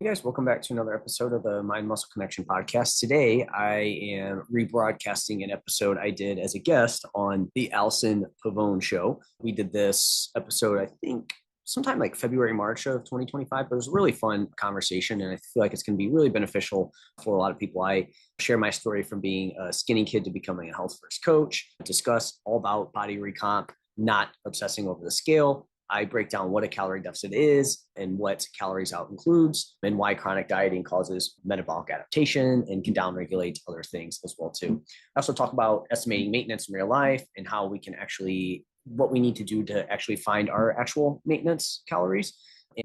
Hey guys, welcome back to another episode of the Mind Muscle Connection podcast. Today, I am rebroadcasting an episode I did as a guest on the Allison Pavone Show. We did this episode, I think, sometime like February, March of 2025, but it was a really fun conversation, and I feel like it's going to be really beneficial for a lot of people. I share my story from being a skinny kid to becoming a health first coach, discuss all about body recomp, not obsessing over the scale. I break down what a calorie deficit is and what calories out includes and why chronic dieting causes metabolic adaptation and can downregulate other things as well too. I also talk about estimating maintenance in real life and how we can actually, what we need to do to actually find our actual maintenance calories,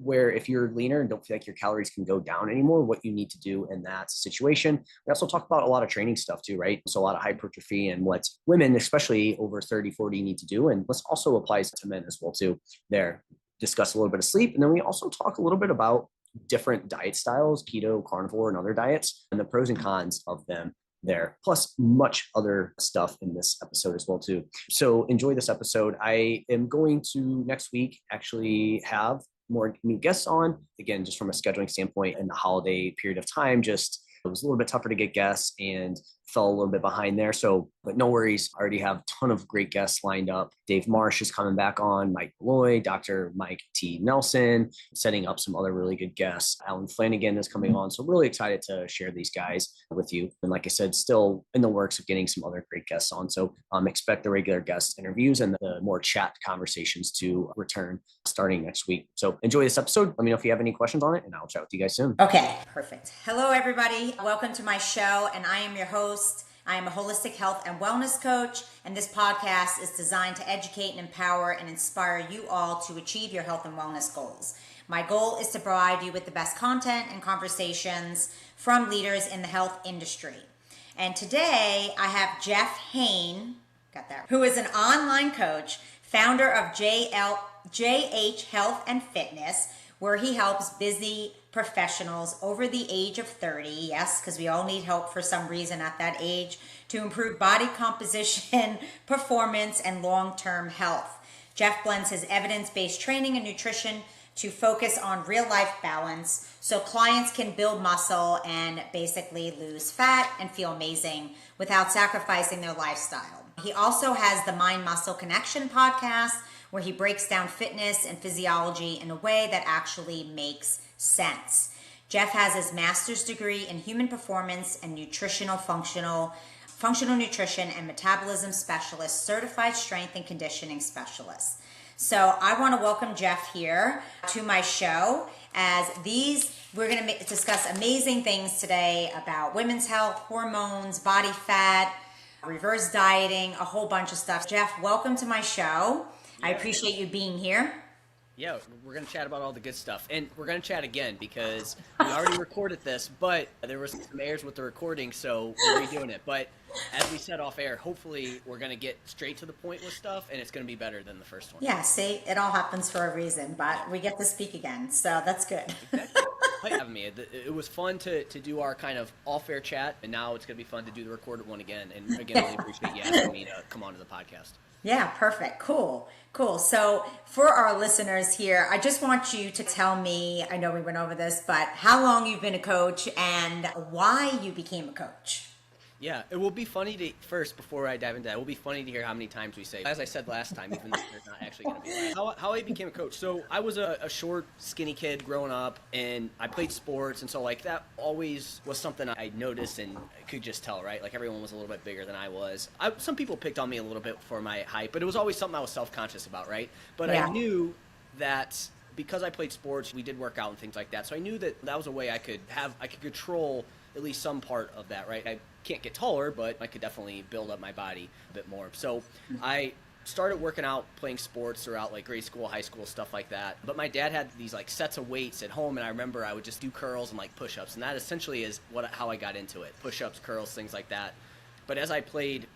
where if you're leaner and don't feel like your calories can go down anymore, what you need to do in that situation. We also talk about a lot of training stuff too, right? So a lot of hypertrophy and what women, especially over 30, 40 need to do. And this also applies to men as well too. There, discuss a little bit of sleep. And then we also talk a little bit about different diet styles, keto, carnivore, and other diets, and the pros and cons of them there, plus much other stuff in this episode as well too. So enjoy this episode. I am going to next week actually have more new guests on, again, just from a scheduling standpoint in the holiday period of time. Just it was a little bit tougher to get guests and fell a little bit behind there. So, but no worries. I already have a ton of great guests lined up. Dave Marsh is coming back on, Mike Malloy, Dr. Mike T. Nelson, setting up some other really good guests. Alan Flanagan is coming on. So really excited to share these guys with you. And like I said, still in the works of getting some other great guests on. So expect the regular guest interviews and the more chat conversations to return starting next week. So enjoy this episode. Let me know if you have any questions on it, and I'll chat with you guys soon. Okay, perfect. Hello, everybody. Welcome to my show, and I am your host. I am a holistic health and wellness coach, and this podcast is designed to educate and empower and inspire you all to achieve your health and wellness goals. My goal is to provide you with the best content and conversations from leaders in the health industry. And today I have Jeff Hoehn, who is an online coach, founder of JH Health and Fitness, where he helps busy professionals over the age of 30, yes, because we all need help for some reason at that age, to improve body composition, performance, and long-term health. Jeff blends his evidence-based training and nutrition to focus on real-life balance so clients can build muscle and basically lose fat and feel amazing without sacrificing their lifestyle. He also has the Mind Muscle Connection podcast, where he breaks down fitness and physiology in a way that actually makes sense. Jeff has his master's degree in human performance and functional nutrition and metabolism specialist, certified strength and conditioning specialist. So I want to welcome Jeff here to my show, as we're going to discuss amazing things today about women's health, hormones, body fat, reverse dieting, a whole bunch of stuff. Jeff, welcome to my show. Yeah. I appreciate you being here. Yeah, we're going to chat about all the good stuff. And we're going to chat again because we already recorded this, but there was some errors with the recording, so we're redoing it. But as we said off air, hopefully we're going to get straight to the point with stuff, and it's going to be better than the first one. Yeah, see, it all happens for a reason, but we get to speak again, so that's good. Exactly. Thanks for having me. It was fun to do our kind of off-air chat, and now it's going to be fun to do the recorded one again. And again, I really appreciate you asking me to come on to the podcast. Yeah, perfect. Cool. So for our listeners here, I just want you to tell me, I know we went over this, but how long you've been a coach and why you became a coach. Yeah, it will be funny to, first, before I dive into that, it will be funny to hear how many times we say, as I said last time, even though there's not actually going to be how I became a coach. So I was a short, skinny kid growing up, and I played sports, and so like that always was something I noticed and could just tell, right? Like everyone was a little bit bigger than I was. Some people picked on me a little bit for my height, but it was always something I was self-conscious about, right? But yeah. I knew that because I played sports, we did work out and things like that, so I knew that was a way I could control at least some part of that, right? I can't get taller, but I could definitely build up my body a bit more. So I started working out, playing sports throughout like grade school, high school, stuff like that. But my dad had these like sets of weights at home, and I remember I would just do curls and like push-ups, and that essentially is how I got into it. Push-ups, curls, things like that. But as I played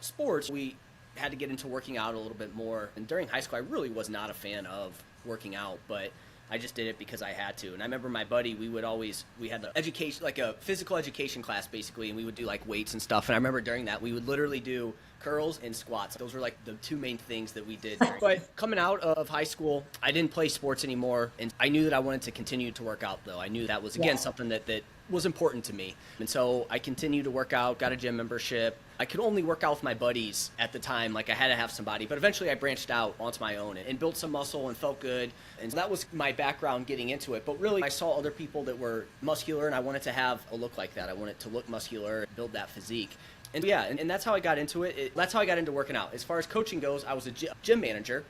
sports, we had to get into working out a little bit more. And during high school, I really was not a fan of working out, but I just did it because I had to. And I remember my buddy, we had the education, like a physical education class basically, and we would do like weights and stuff. And I remember during that, we would literally do curls and squats. Those were like the two main things that we did. But coming out of high school, I didn't play sports anymore. And I knew that I wanted to continue to work out though. I knew that was, again, something that was important to me. And so I continued to work out, got a gym membership. I could only work out with my buddies at the time. Like I had to have somebody, but eventually I branched out onto my own and built some muscle and felt good. And so that was my background getting into it. But really I saw other people that were muscular and I wanted to have a look like that. I wanted to look muscular, build that physique. And yeah, and that's how I got into it. That's how I got into working out. As far as coaching goes, I was a gym manager.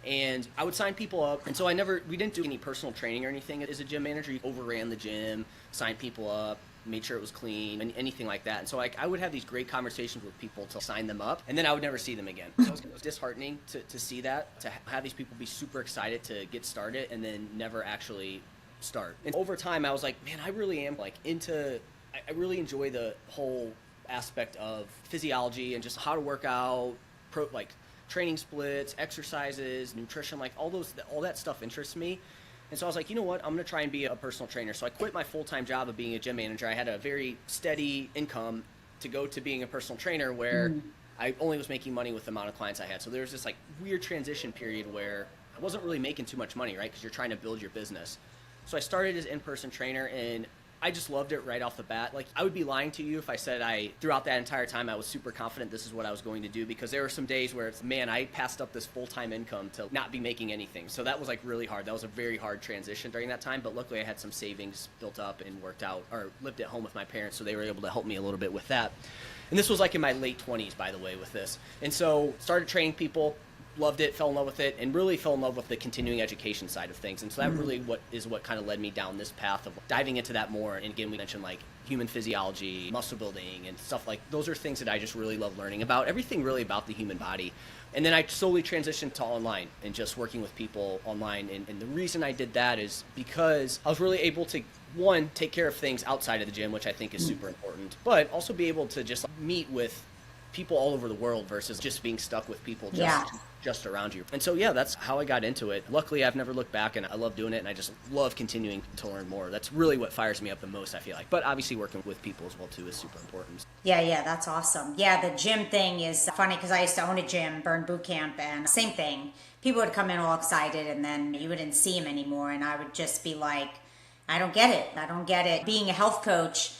And I would sign people up. And so we didn't do any personal training or anything as a gym manager. You overran the gym, signed people up, made sure it was clean, and anything like that. And so I would have these great conversations with people to sign them up, and then I would never see them again. So it was disheartening to see that, to have these people be super excited to get started and then never actually start. And over time, I was like, man, I really am like I really enjoy the whole aspect of physiology and just how to work out, training splits, exercises, nutrition, like all that stuff interests me. And so I was like, you know what, I'm going to try and be a personal trainer. So I quit my full-time job of being a gym manager. I had a very steady income to go to being a personal trainer where I only was making money with the amount of clients I had. So there was this like weird transition period where I wasn't really making too much money, right? Because you're trying to build your business. So I started as in-person trainer, and I just loved it right off the bat. Like, I would be lying to you if I said throughout that entire time, I was super confident this is what I was going to do, because there were some days where I passed up this full-time income to not be making anything. So that was like really hard. That was a very hard transition during that time. But luckily I had some savings built up and worked out, or lived at home with my parents. So they were able to help me a little bit with that. And this was like in my late 20s, by the way, with this. And so started training people, loved it, fell in love with it, and really fell in love with the continuing education side of things. And so that really what kind of led me down this path of diving into that more. And again, we mentioned like human physiology, muscle building, and stuff like those are things that I just really love learning about, everything really about the human body. And then I slowly transitioned to online and just working with people online. And the reason I did that is because I was really able to, one, take care of things outside of the gym, which I think is super important, but also be able to just meet with people all over the world versus just being stuck with people just around you. And so, yeah, that's how I got into it. Luckily, I've never looked back, and I love doing it, and I just love continuing to learn more. That's really what fires me up the most, I feel like. But obviously working with people as well, too, is super important. Yeah, that's awesome. Yeah, the gym thing is funny because I used to own a gym, Burn Boot Camp, and same thing. People would come in all excited, and then you wouldn't see them anymore, and I would just be like, I don't get it. Being a health coach,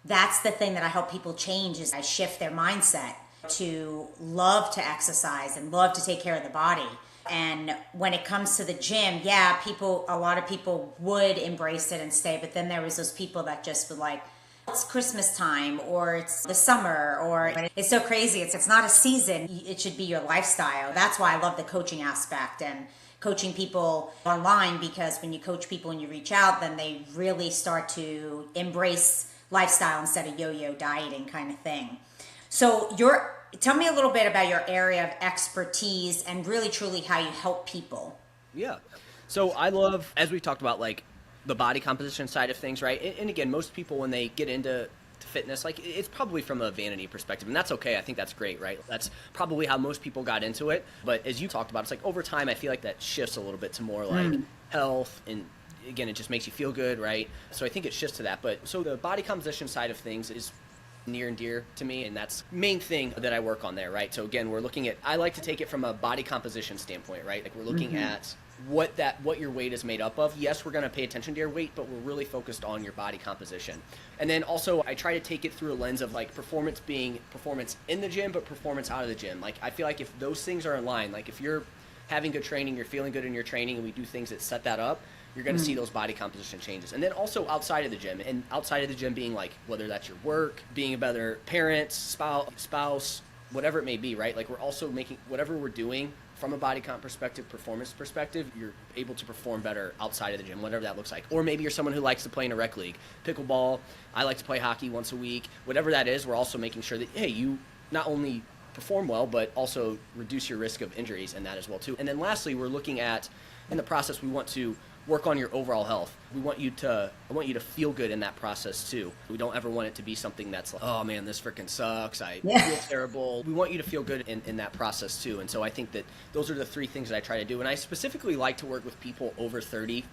that's the thing that I help people change, is I shift their mindset to love to exercise and love to take care of the body. And when it comes to the gym, a lot of people would embrace it and stay, but then there was those people that just were like, it's Christmas time, or it's the summer, or it's so crazy. It's not a season. It should be your lifestyle. That's why I love the coaching aspect and coaching people online, because when you coach people and you reach out, then they really start to embrace lifestyle instead of yo-yo dieting kind of thing. So tell me a little bit about your area of expertise and really truly how you help people. Yeah. So I love, as we talked about, like the body composition side of things, right? And again, most people, when they get into fitness, like it's probably from a vanity perspective, and that's okay. I think that's great, right? That's probably how most people got into it. But as you talked about, it's like over time, I feel like that shifts a little bit to more like health, and again, it just makes you feel good, right? So I think it shifts to that. But so the body composition side of things is near and dear to me, and that's the main thing that I work on there, right? So again, I like to take it from a body composition standpoint, right? Like we're looking at what your weight is made up of. Yes, we're going to pay attention to your weight, but we're really focused on your body composition. And then also I try to take it through a lens of like performance being performance in the gym, but performance out of the gym. Like I feel like if those things are in line, like if you're having good training, you're feeling good in your training, and we do things that set that up, you're going to see those body composition changes. And then also outside of the gym, and outside of the gym being like, whether that's your work, being a better parent, spouse, whatever it may be, right? Like we're also making whatever we're doing from a body comp perspective, performance perspective, you're able to perform better outside of the gym, whatever that looks like. Or maybe you're someone who likes to play in a rec league, pickleball. I like to play hockey once a week. Whatever that is, we're also making sure that, hey, you not only perform well, but also reduce your risk of injuries in that as well too. And then lastly, we're looking at, in the process, we want to work on your overall health. I want you to feel good in that process too. We don't ever want it to be something that's like, oh man, this freaking sucks, I feel terrible. We want you to feel good in that process too. And so I think that those are the three things that I try to do. And I specifically like to work with people over 30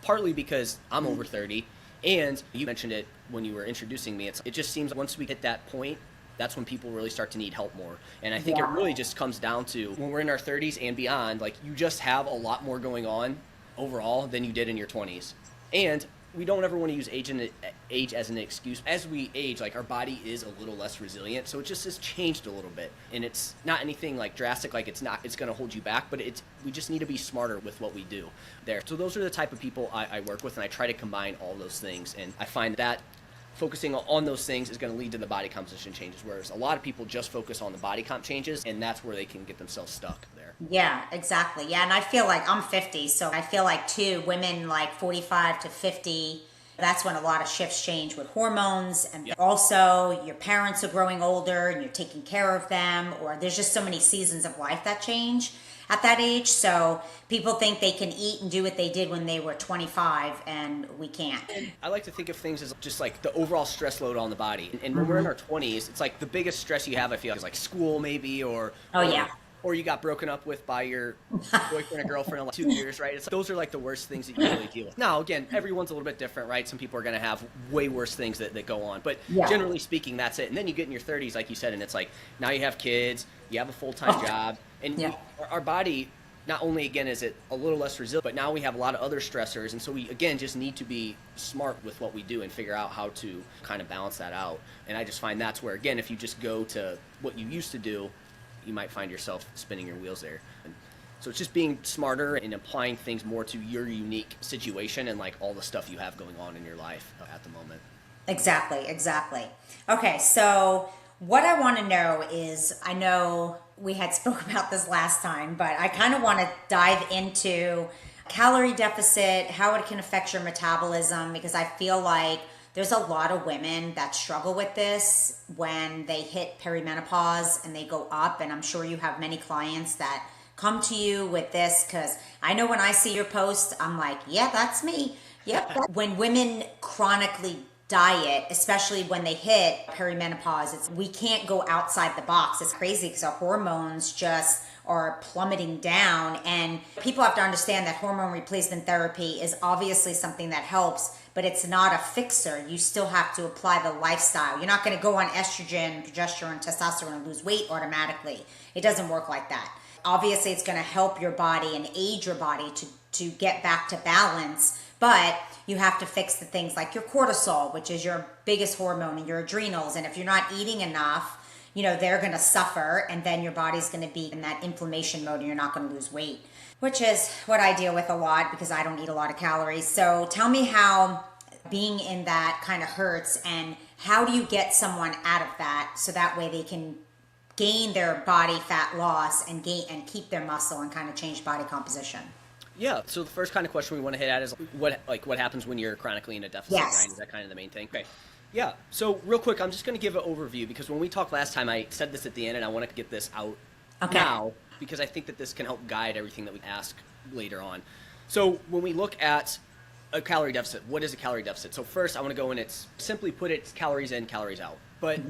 partly because I'm over 30, and you mentioned it when you were introducing me. It just seems once we hit that point, that's when people really start to need help more. And I think it really just comes down to when we're in our 30s and beyond, like you just have a lot more going on overall than you did in your 20s. And we don't ever want to use age as an excuse. As we age, like our body is a little less resilient, so it just has changed a little bit. And it's not anything like drastic, like it's going to hold you back, but we just need to be smarter with what we do there. So those are the type of people I work with, and I try to combine all those things. And I find that focusing on those things is going to lead to the body composition changes, whereas a lot of people just focus on the body comp changes, and that's where they can get themselves stuck there. Yeah, exactly. Yeah, and I feel like I'm 50, so I feel like too, women like 45 to 50, that's when a lot of shifts change with hormones, and also your parents are growing older and you're taking care of them, or there's just so many seasons of life that change at that age. So people think they can eat and do what they did when they were 25, and we can't. I like to think of things as just like the overall stress load on the body. And when we're in our 20s, it's like the biggest stress you have, I feel, is like school maybe, or or you got broken up with by your boyfriend or girlfriend in like 2 years, right? It's like, those are like the worst things that you really deal with. Now, again, everyone's a little bit different, right? Some people are going to have way worse things that go on. But generally speaking, that's it. And then you get in your 30s, like you said, and it's like now you have kids, you have a full-time job, and our body, not only, again, is it a little less resilient, but now we have a lot of other stressors. And so we, again, just need to be smart with what we do and figure out how to kind of balance that out. And I just find that's where, again, if you just go to what you used to do, you might find yourself spinning your wheels there. And so it's just being smarter and applying things more to your unique situation and like all the stuff you have going on in your life at the moment. Exactly. Okay, so what I want to know is, I know we had spoke about this last time, but I kind of want to dive into calorie deficit, how it can affect your metabolism, because I feel like there's a lot of women that struggle with this when they hit perimenopause and they go up. And I'm sure you have many clients that come to you with this, because I know when I see your post, I'm like, yeah, that's me. Yep. When women chronically diet, especially when they hit perimenopause, we can't go outside the box. It's crazy because our hormones just are plummeting down. And people have to understand that hormone replacement therapy is obviously something that helps, but it's not a fixer. You still have to apply the lifestyle. You're not going to go on estrogen, progesterone, testosterone and lose weight automatically. It doesn't work like that. Obviously, it's going to help your body and age your body to get back to balance, but you have to fix the things like your cortisol, which is your biggest hormone, and your adrenals. And if you're not eating enough, they're going to suffer, and then your body's going to be in that inflammation mode and you're not going to lose weight, which is what I deal with a lot because I don't eat a lot of calories. So tell me how being in that kind of hurts, and how do you get someone out of that so that way they can gain their body fat loss and keep their muscle and kind of change body composition? Yeah. So the first kind of question we want to hit at is what happens when you're chronically in a deficit, right? Is that kind of the main thing? Okay. Yeah. So real quick, I'm just going to give an overview because when we talked last time, I said this at the end and I want to get this out now because I think that this can help guide everything that we ask later on. So when we look at a calorie deficit, what is a calorie deficit? So first I want to go in, it's simply put, it's calories in, calories out. But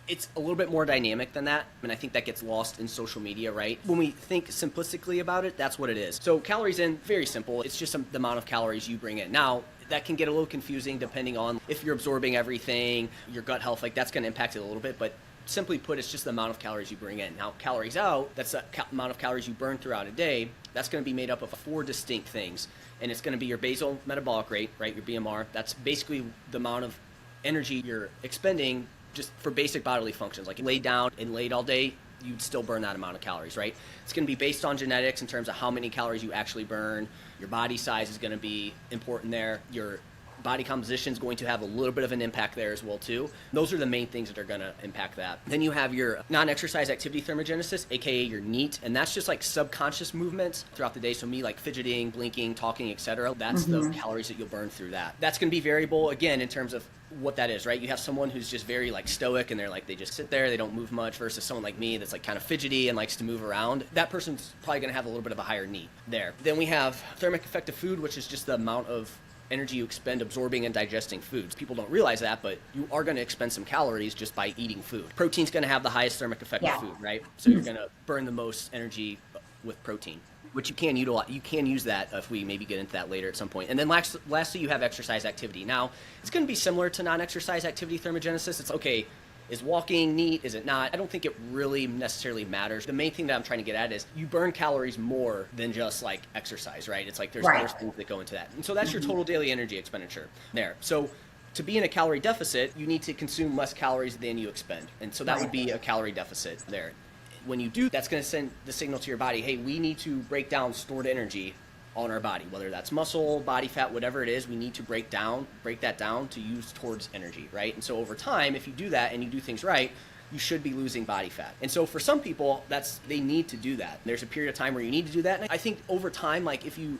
it's a little bit more dynamic than that, and I think that gets lost in social media, right? When we think simplistically about it, that's what it is. So calories in, very simple. It's just the amount of calories you bring in. Now, that can get a little confusing depending on if you're absorbing everything, your gut health, like that's going to impact it a little bit, but simply put, it's just the amount of calories you bring in. Now, calories out, that's the amount of calories you burn throughout a day. That's going to be made up of 4 distinct things, and it's going to be your basal metabolic rate, right, your BMR. That's basically the amount of energy you're expending just for basic bodily functions, like laid down and laid all day, you'd still burn that amount of calories, right? It's going to be based on genetics in terms of how many calories you actually burn. Your body size is going to be important there. Your body composition is going to have a little bit of an impact there as well too. Those are the main things that are going to impact that. Then you have your non-exercise activity thermogenesis, aka your NEAT, and that's just like subconscious movements throughout the day. So me like fidgeting, blinking, talking, etc. That's the calories that you'll burn through that. That's going to be variable again in terms of what that is, right? You have someone who's just very like stoic and they just sit there, they don't move much, versus someone like me that's like kind of fidgety and likes to move around. That person's probably going to have a little bit of a higher NEAT there. Then we have thermic effective food, which is just the amount of energy you expend absorbing and digesting foods. People don't realize that, but you are going to expend some calories just by eating food. Protein's going to have the highest thermic effective food, right? So you're going to burn the most energy with protein. which you can utilize. You can use that if we maybe get into that later at some point. And then lastly, you have exercise activity. Now, it's going to be similar to non-exercise activity thermogenesis. It's okay. Is walking neat? Is it not? I don't think it really necessarily matters. The main thing that I'm trying to get at is you burn calories more than just like exercise, right? It's like there's other things that go into that. And so that's your total daily energy expenditure there. So to be in a calorie deficit, you need to consume less calories than you expend. And so that would be a calorie deficit there. When you do, that's going to send the signal to your body, hey, we need to break down stored energy on our body, whether that's muscle, body fat, whatever it is, we need to break that down to use towards energy, right? And so over time, if you do that and you do things right, you should be losing body fat. And so for some people, they need to do that. There's a period of time where you need to do that. And I think over time, like if you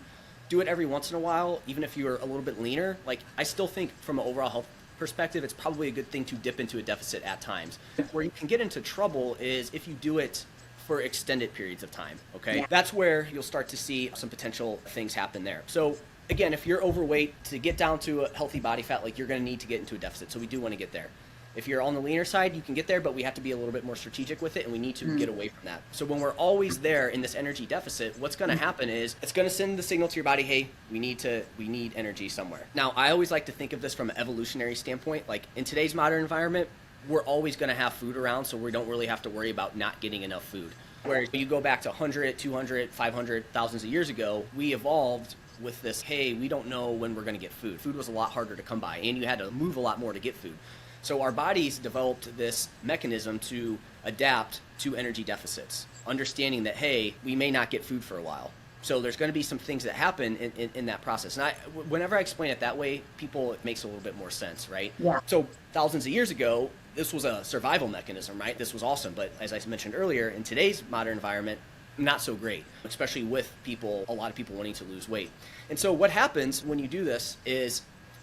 do it every once in a while, even if you're a little bit leaner, like I still think from an overall health perspective, it's probably a good thing to dip into a deficit at times. Where you can get into trouble is if you do it for extended periods of time, okay? That's where you'll start to see some potential things happen there. So again, if you're overweight, to get down to a healthy body fat, like you're gonna need to get into a deficit. So we do wanna get there. If you're on the leaner side, you can get there, but we have to be a little bit more strategic with it, and we need to get away from that. So when we're always there in this energy deficit, what's gonna happen is it's gonna send the signal to your body, hey, we need energy somewhere. Now, I always like to think of this from an evolutionary standpoint. Like in today's modern environment, we're always going to have food around, so we don't really have to worry about not getting enough food. Whereas when you go back to 100, 200, 500, thousands of years ago, we evolved with this, hey, we don't know when we're going to get food. Food was a lot harder to come by, and you had to move a lot more to get food. So our bodies developed this mechanism to adapt to energy deficits, understanding that, hey, we may not get food for a while. So there's going to be some things that happen in that process. And whenever I explain it that way, it makes a little bit more sense, right? Yeah. So thousands of years ago, this was a survival mechanism, right? This was awesome. But as I mentioned earlier, in today's modern environment, not so great, especially with a lot of people wanting to lose weight. And so what happens when you do this is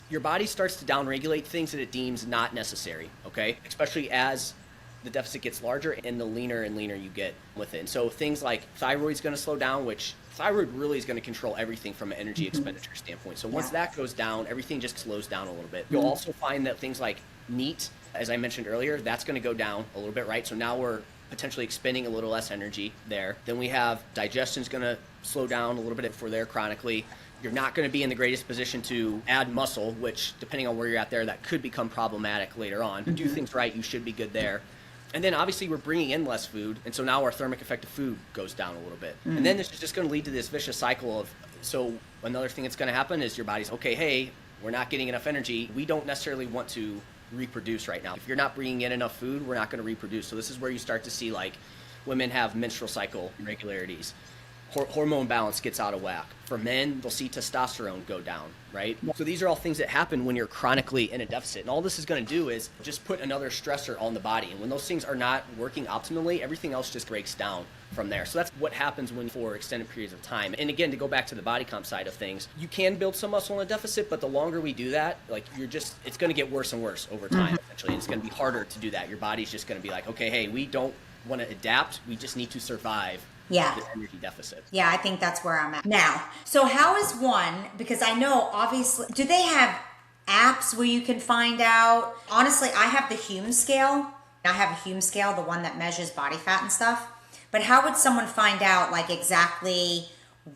your body starts to downregulate things that it deems not necessary, okay? Especially as the deficit gets larger and the leaner and leaner you get with it. And so things like thyroid's going to slow down, which thyroid really is going to control everything from an energy expenditure standpoint. So once that goes down, everything just slows down a little bit. You'll also find that things like meat, as I mentioned earlier, that's going to go down a little bit, right? So now we're potentially expending a little less energy there. Then we have digestion's going to slow down a little bit for there chronically. You're not going to be in the greatest position to add muscle, which depending on where you're at there, that could become problematic later on. If you do things right, you should be good there. And then obviously we're bringing in less food, and so now our thermic effect of food goes down a little bit. And then this is just going to lead to this vicious cycle of, so another thing that's going to happen is your body's, okay, hey, we're not getting enough energy. We don't necessarily want to reproduce right now. If you're not bringing in enough food, we're not going to reproduce. So this is where you start to see like women have menstrual cycle irregularities. Hormone balance gets out of whack. For men, they'll see testosterone go down, right? So these are all things that happen when you're chronically in a deficit. And all this is going to do is just put another stressor on the body. And when those things are not working optimally, everything else just breaks down from there. So that's what happens for extended periods of time. And again, to go back to the body comp side of things, you can build some muscle in a deficit, but the longer we do that, like it's going to get worse and worse over time, essentially. And it's going to be harder to do that. Your body's just going to be like, okay, hey, we don't want to adapt. We just need to survive. Yeah. This energy deficit. Yeah, I think that's where I'm at now. So how is one, because I know obviously, do they have apps where you can find out? Honestly, I have the Hoehn scale. I have a Hoehn scale, the one that measures body fat and stuff. But how would someone find out like exactly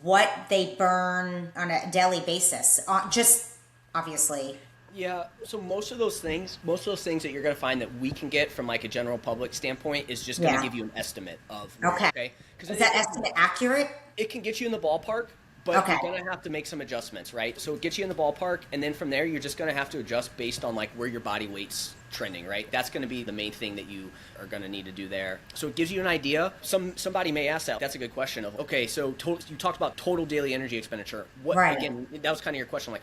what they burn on a daily basis? Just obviously. Yeah, so most of those things that you're going to find that we can get from like a general public standpoint is just going to give you an estimate of. Okay. Is that estimate accurate? It can get you in the ballpark, but you're going to have to make some adjustments, right? So it gets you in the ballpark, and then from there, you're just going to have to adjust based on like where your body weight's trending, right? That's going to be the main thing that you are going to need to do there. So it gives you an idea. Somebody may ask that. That's a good question of, okay, so you talked about total daily energy expenditure. Again, that was kind of your question, like,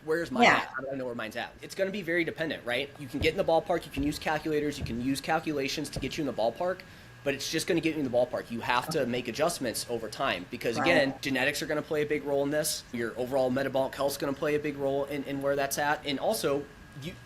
where's mine at? How do I know where mine's at? It's going to be very dependent, right? You can get in the ballpark. You can use calculators. You can use calculations to get you in the ballpark, but it's just going to get you in the ballpark. You have to make adjustments over time because, again, genetics are going to play a big role in this. Your overall metabolic health is going to play a big role in where that's at. And also,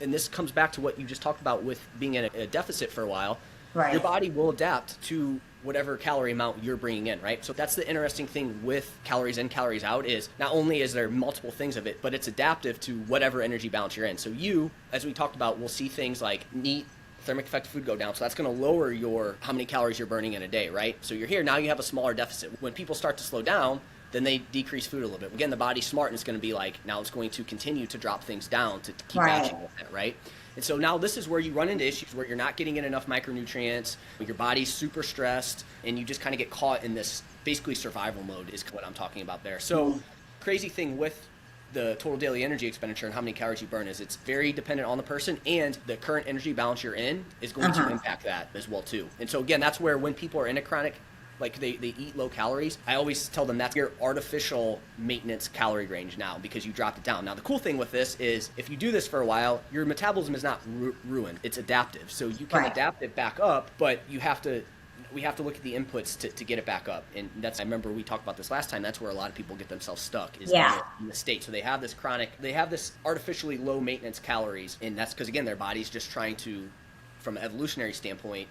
and this comes back to what you just talked about with being in a deficit for a while. Your body will adapt to whatever calorie amount you're bringing in, right? So that's the interesting thing with calories in, calories out is not only is there multiple things of it, but it's adaptive to whatever energy balance you're in. So you, as we talked about, will see things like meat thermic effect of food go down. So that's going to lower how many calories you're burning in a day, right? So you're here, now you have a smaller deficit. When people start to slow down, then they decrease food a little bit. Again, the body's smart and it's going to be like, now it's going to continue to drop things down to keep matching with it, right? And so now this is where you run into issues where you're not getting in enough micronutrients, your body's super stressed, and you just kind of get caught in this basically survival mode is what I'm talking about there. So crazy thing with the total daily energy expenditure and how many calories you burn is it's very dependent on the person, and the current energy balance you're in is going to impact that as well too. And so again, that's where when people are in a chronic, like they eat low calories, I always tell them that's your artificial maintenance calorie range now because you dropped it down. Now the cool thing with this is if you do this for a while, your metabolism is not ruined, it's adaptive. So you can adapt it back up, but we have to look at the inputs to get it back up. And I remember we talked about this last time, that's where a lot of people get themselves stuck is in the state. So they have this artificially low maintenance calories, and that's because again, their body's just trying to, from an evolutionary standpoint,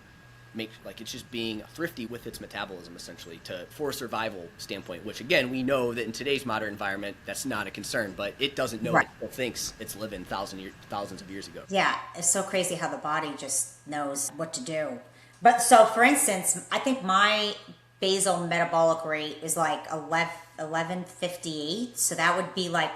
it's just being thrifty with its metabolism essentially for a survival standpoint, which again, we know that in today's modern environment, that's not a concern, but it doesn't know, it still thinks it's living thousands of years ago. Yeah, it's so crazy how the body just knows what to do. But so for instance, I think my basal metabolic rate is like 1158. So that would be like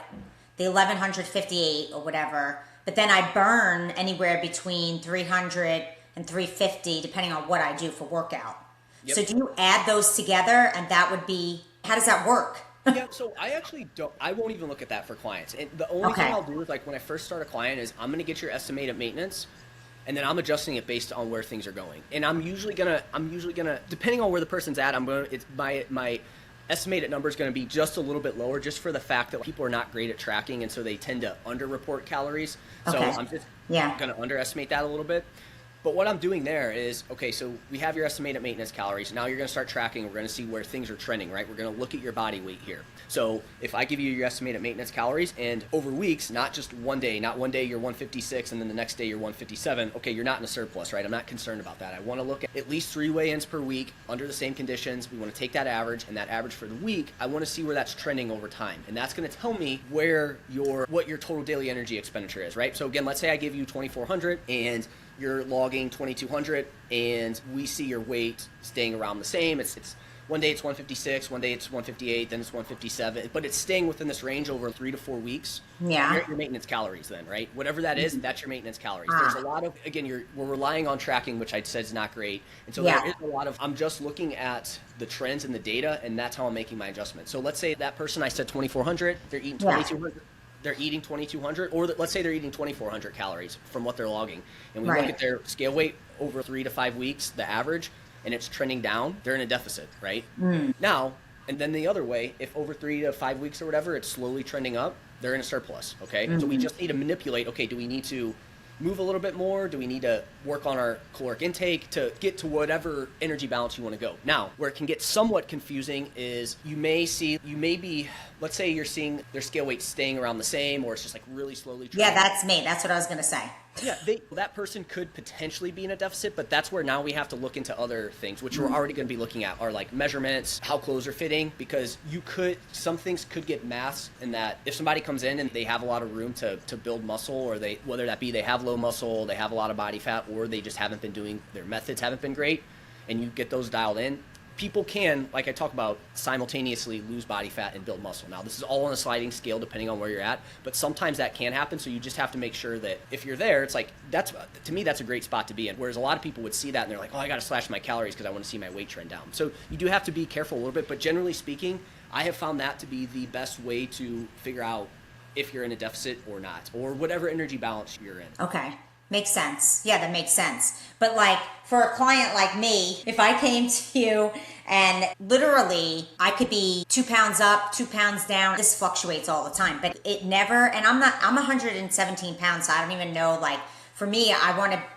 the 1158 or whatever. But then I burn anywhere between 300 and 350 depending on what I do for workout. Yep. So do you add those together and that would be, how does that work? Yeah, so I won't even look at that for clients. And the only thing I'll do is like when I first start a client is I'm going to get your estimated maintenance, and then I'm adjusting it based on where things are going. And I'm usually gonna depending on where the person's at, my estimated number is going to be just a little bit lower, just for the fact that people are not great at tracking, and so they tend to underreport calories. So I'm just going to underestimate that a little bit. But what I'm doing there is, okay, so we have your estimated maintenance calories. Now you're going to start tracking. We're going to see where things are trending, right? We're going to look at your body weight here. So if I give you your estimated maintenance calories and over weeks, not just one day, not one day you're 156 and then the next day you're 157, okay, you're not in a surplus, right? I'm not concerned about that. I want to look at least 3 weigh-ins per week under the same conditions. We want to take that average, and that average for the week, I want to see where that's trending over time. And that's going to tell me what your total daily energy expenditure is, right? So again, let's say I give you 2,400 and you're logging 2,200, and we see your weight staying around the same. It's one day it's 156, one day it's 158, then it's 157, but it's staying within this range over 3 to 4 weeks. Yeah. You're at your maintenance calories then, right? Whatever that is, that's your maintenance calories. There's a lot of, again, we're relying on tracking, which I said is not great. And so there is a lot of, I'm just looking at the trends in the data, and that's how I'm making my adjustment. So let's say that person I said 2,400, they're eating 2,200. They're eating 2,200, or let's say they're eating 2,400 calories from what they're logging. And we look at their scale weight over 3 to 5 weeks, the average, and it's trending down, they're in a deficit, right? Now, and then the other way, if over 3 to 5 weeks or whatever, it's slowly trending up, they're in a surplus, okay? So we just need to manipulate, okay, do we need to move a little bit more? Do we need to work on our caloric intake to get to whatever energy balance you want to go? Now, where it can get somewhat confusing is let's say you're seeing their scale weight staying around the same, or it's just like really slowly trending. Yeah, that's me. That's what I was going to say. Yeah, that person could potentially be in a deficit, but that's where now we have to look into other things, which we're already going to be looking at, are like measurements, how clothes are fitting, because some things could get masked in that if somebody comes in and they have a lot of room to build muscle, or whether that be they have low muscle, they have a lot of body fat, or they just their methods haven't been great, and you get those dialed in, people can, like I talk about, simultaneously lose body fat and build muscle. Now, this is all on a sliding scale depending on where you're at, but sometimes that can happen, so you just have to make sure that if you're there, it's like, to me, that's a great spot to be in, whereas a lot of people would see that and they're like, oh, I got to slash my calories because I want to see my weight trend down. So you do have to be careful a little bit, but generally speaking, I have found that to be the best way to figure out if you're in a deficit or not, or whatever energy balance you're in. Okay. Makes sense. Yeah, that makes sense. But like for a client like me, if I came to you and literally I could be 2 pounds up, 2 pounds down, this fluctuates all the time, but it never, and I'm 117 pounds, so I don't even know, like for me,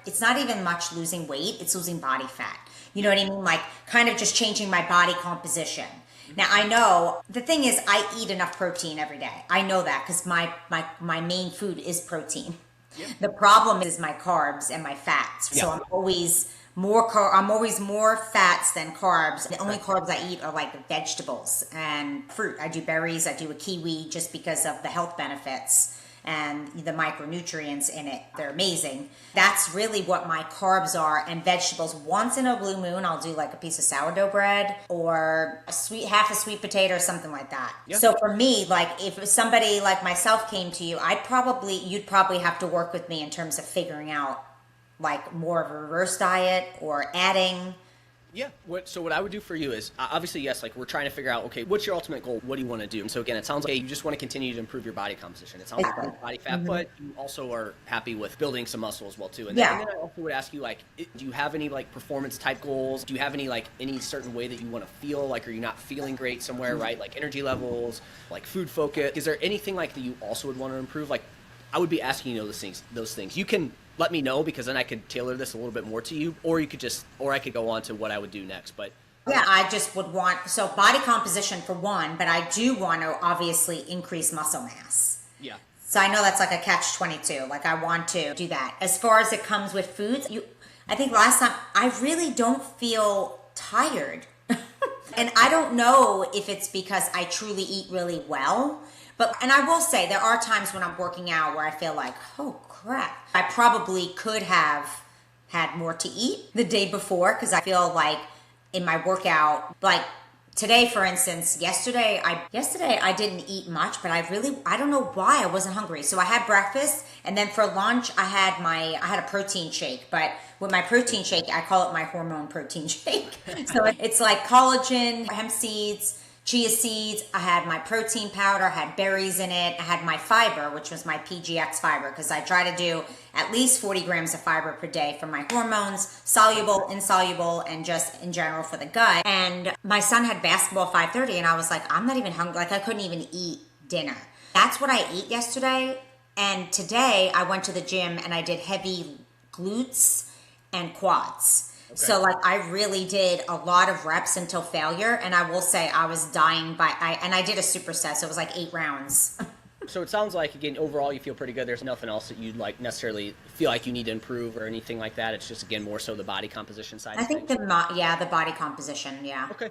it's not even much losing weight, it's losing body fat. You know what I mean? Like kind of just changing my body composition. Now I know the thing is I eat enough protein every day. I know that because my main food is protein. Yep. The problem is my carbs and my fats. So I'm always more fats than carbs. The only carbs I eat are like vegetables and fruit. I do berries. I do a kiwi just because of the health benefits. and the micronutrients in it. They're amazing. That's really what my carbs are, and vegetables. Once in a blue moon, I'll do like a piece of sourdough bread or half a sweet potato or something like that. Yeah. So for me, like if somebody like myself came to you, you'd probably have to work with me in terms of figuring out like more of a reverse diet or adding. Yeah. So what I would do for you is, obviously, yes, like we're trying to figure out, okay, what's your ultimate goal? What do you want to do? And so again, it sounds like, hey, you just want to continue to improve your body composition. It sounds like your body fat, but you also are happy with building some muscle as well too. And then I also would ask you, like, do you have any like performance type goals? Do you have any certain way that you want to feel? Like, are you not feeling great somewhere, right? Like energy levels, like food focus. Is there anything like that you also would want to improve? Like, I would be asking you those things. You can let me know, because then I could tailor this a little bit more to you, or I could go on to what I would do next. But yeah, I just would want, so body composition for one, but I do want to obviously increase muscle mass. Yeah. So I know that's like a catch-22. Like I want to do that. As far as it comes with foods, I think last time I really don't feel tired. And I don't know if it's because I truly eat really well. And I will say there are times when I'm working out where I feel like, oh crap, I probably could have had more to eat the day before, because I feel like in my workout, like today, for instance, yesterday I didn't eat much, but I don't know why I wasn't hungry. So I had breakfast, and then for lunch I had a protein shake, but with my protein shake, I call it my hormone protein shake. So it's like collagen, hemp seeds, chia seeds. I had my protein powder, I had berries in it. I had my fiber, which was my PGX fiber, because I try to do at least 40 grams of fiber per day for my hormones, soluble, insoluble, and just in general for the gut. And my son had basketball 5:30, and I was like, I'm not even hungry. Like I couldn't even eat dinner. That's what I ate yesterday. And today I went to the gym and I did heavy glutes and quads. Okay. So like I really did a lot of reps until failure, and I will say I was dying and I did a superset, so it was like 8 rounds. So it sounds like, again, overall you feel pretty good. There's nothing else that you'd like necessarily feel like you need to improve or anything like that. It's just, again, more so the body composition side. I think the body composition, yeah. Okay.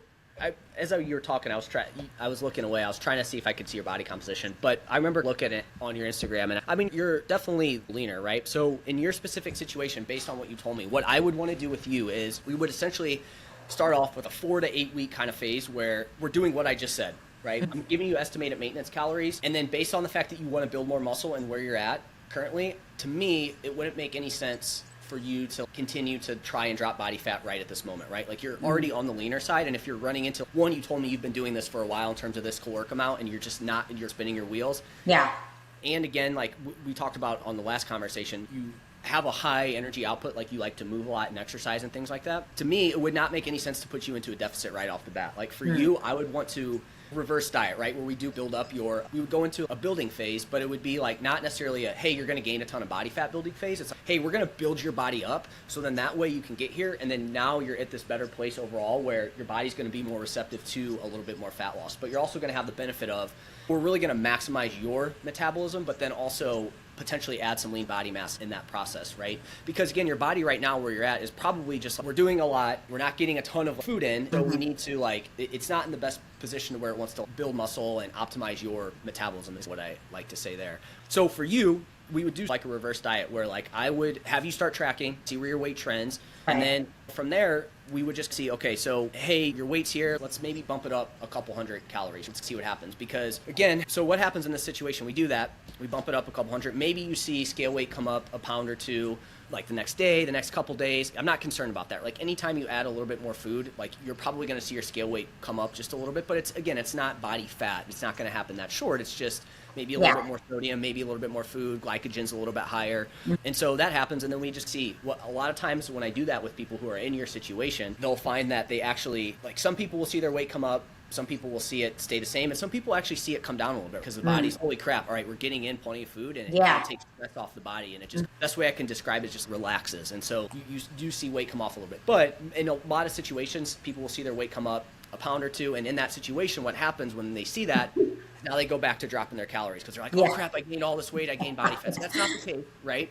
As you were talking, I was looking away. I was trying to see if I could see your body composition, but I remember looking at it on your Instagram, and I mean, you're definitely leaner, right? So in your specific situation, based on what you told me, what I would want to do with you is we would essentially start off with a 4 to 8 week kind of phase where we're doing what I just said, right? I'm giving you estimated maintenance calories, and then based on the fact that you want to build more muscle and where you're at currently, to me, it wouldn't make any sense for you to continue to try and drop body fat right at this moment, right? Like you're already on the leaner side, and if you're running into one, you told me you've been doing this for a while in terms of this caloric amount, and you're spinning your wheels. Yeah. And again, like we talked about on the last conversation, you have a high energy output, like you like to move a lot and exercise and things like that. To me, it would not make any sense to put you into a deficit right off the bat. Like for you, I would want to reverse diet, right? Where we do build up we would go into a building phase, but it would be like not necessarily hey, you're going to gain a ton of body fat building phase. It's like, hey, we're going to build your body up, so then that way you can get here, and then now you're at this better place overall where your body's going to be more receptive to a little bit more fat loss. But you're also going to have the benefit of, we're really going to maximize your metabolism, but then also potentially add some lean body mass in that process, right? Because again, your body right now where you're at is probably just, we're doing a lot, we're not getting a ton of food in, so we need to it's not in the best position to where it wants to build muscle and optimize your metabolism is what I like to say there. So for you, we would do like a reverse diet where like I would have you start tracking, see where your weight trends, and then from there, we would just see, okay, so, hey, your weight's here. Let's maybe bump it up a couple hundred calories. Let's see what happens. Because, again, so what happens in this situation? We do that. We bump it up a couple hundred. Maybe you see scale weight come up a pound or two, like the next day, the next couple days. I'm not concerned about that. Like, anytime you add a little bit more food, like, you're probably going to see your scale weight come up just a little bit. But, it's not body fat. It's not going to happen that short. It's just maybe a little bit more sodium, maybe a little bit more food, glycogen's a little bit higher. And so that happens, and then we just see what a lot of times when I do that with people who are in your situation, they'll find that they actually, like some people will see their weight come up, some people will see it stay the same, and some people actually see it come down a little bit because the body's, holy crap, all right, we're getting in plenty of food, and it kind of takes stress off the body, and it just, best way I can describe it, just relaxes. And so you do see weight come off a little bit. But in a lot of situations, people will see their weight come up a pound or two, and in that situation, what happens when they see that, now they go back to dropping their calories because they're like, oh crap, I gained all this weight, I gained body fat. So that's not the case, right?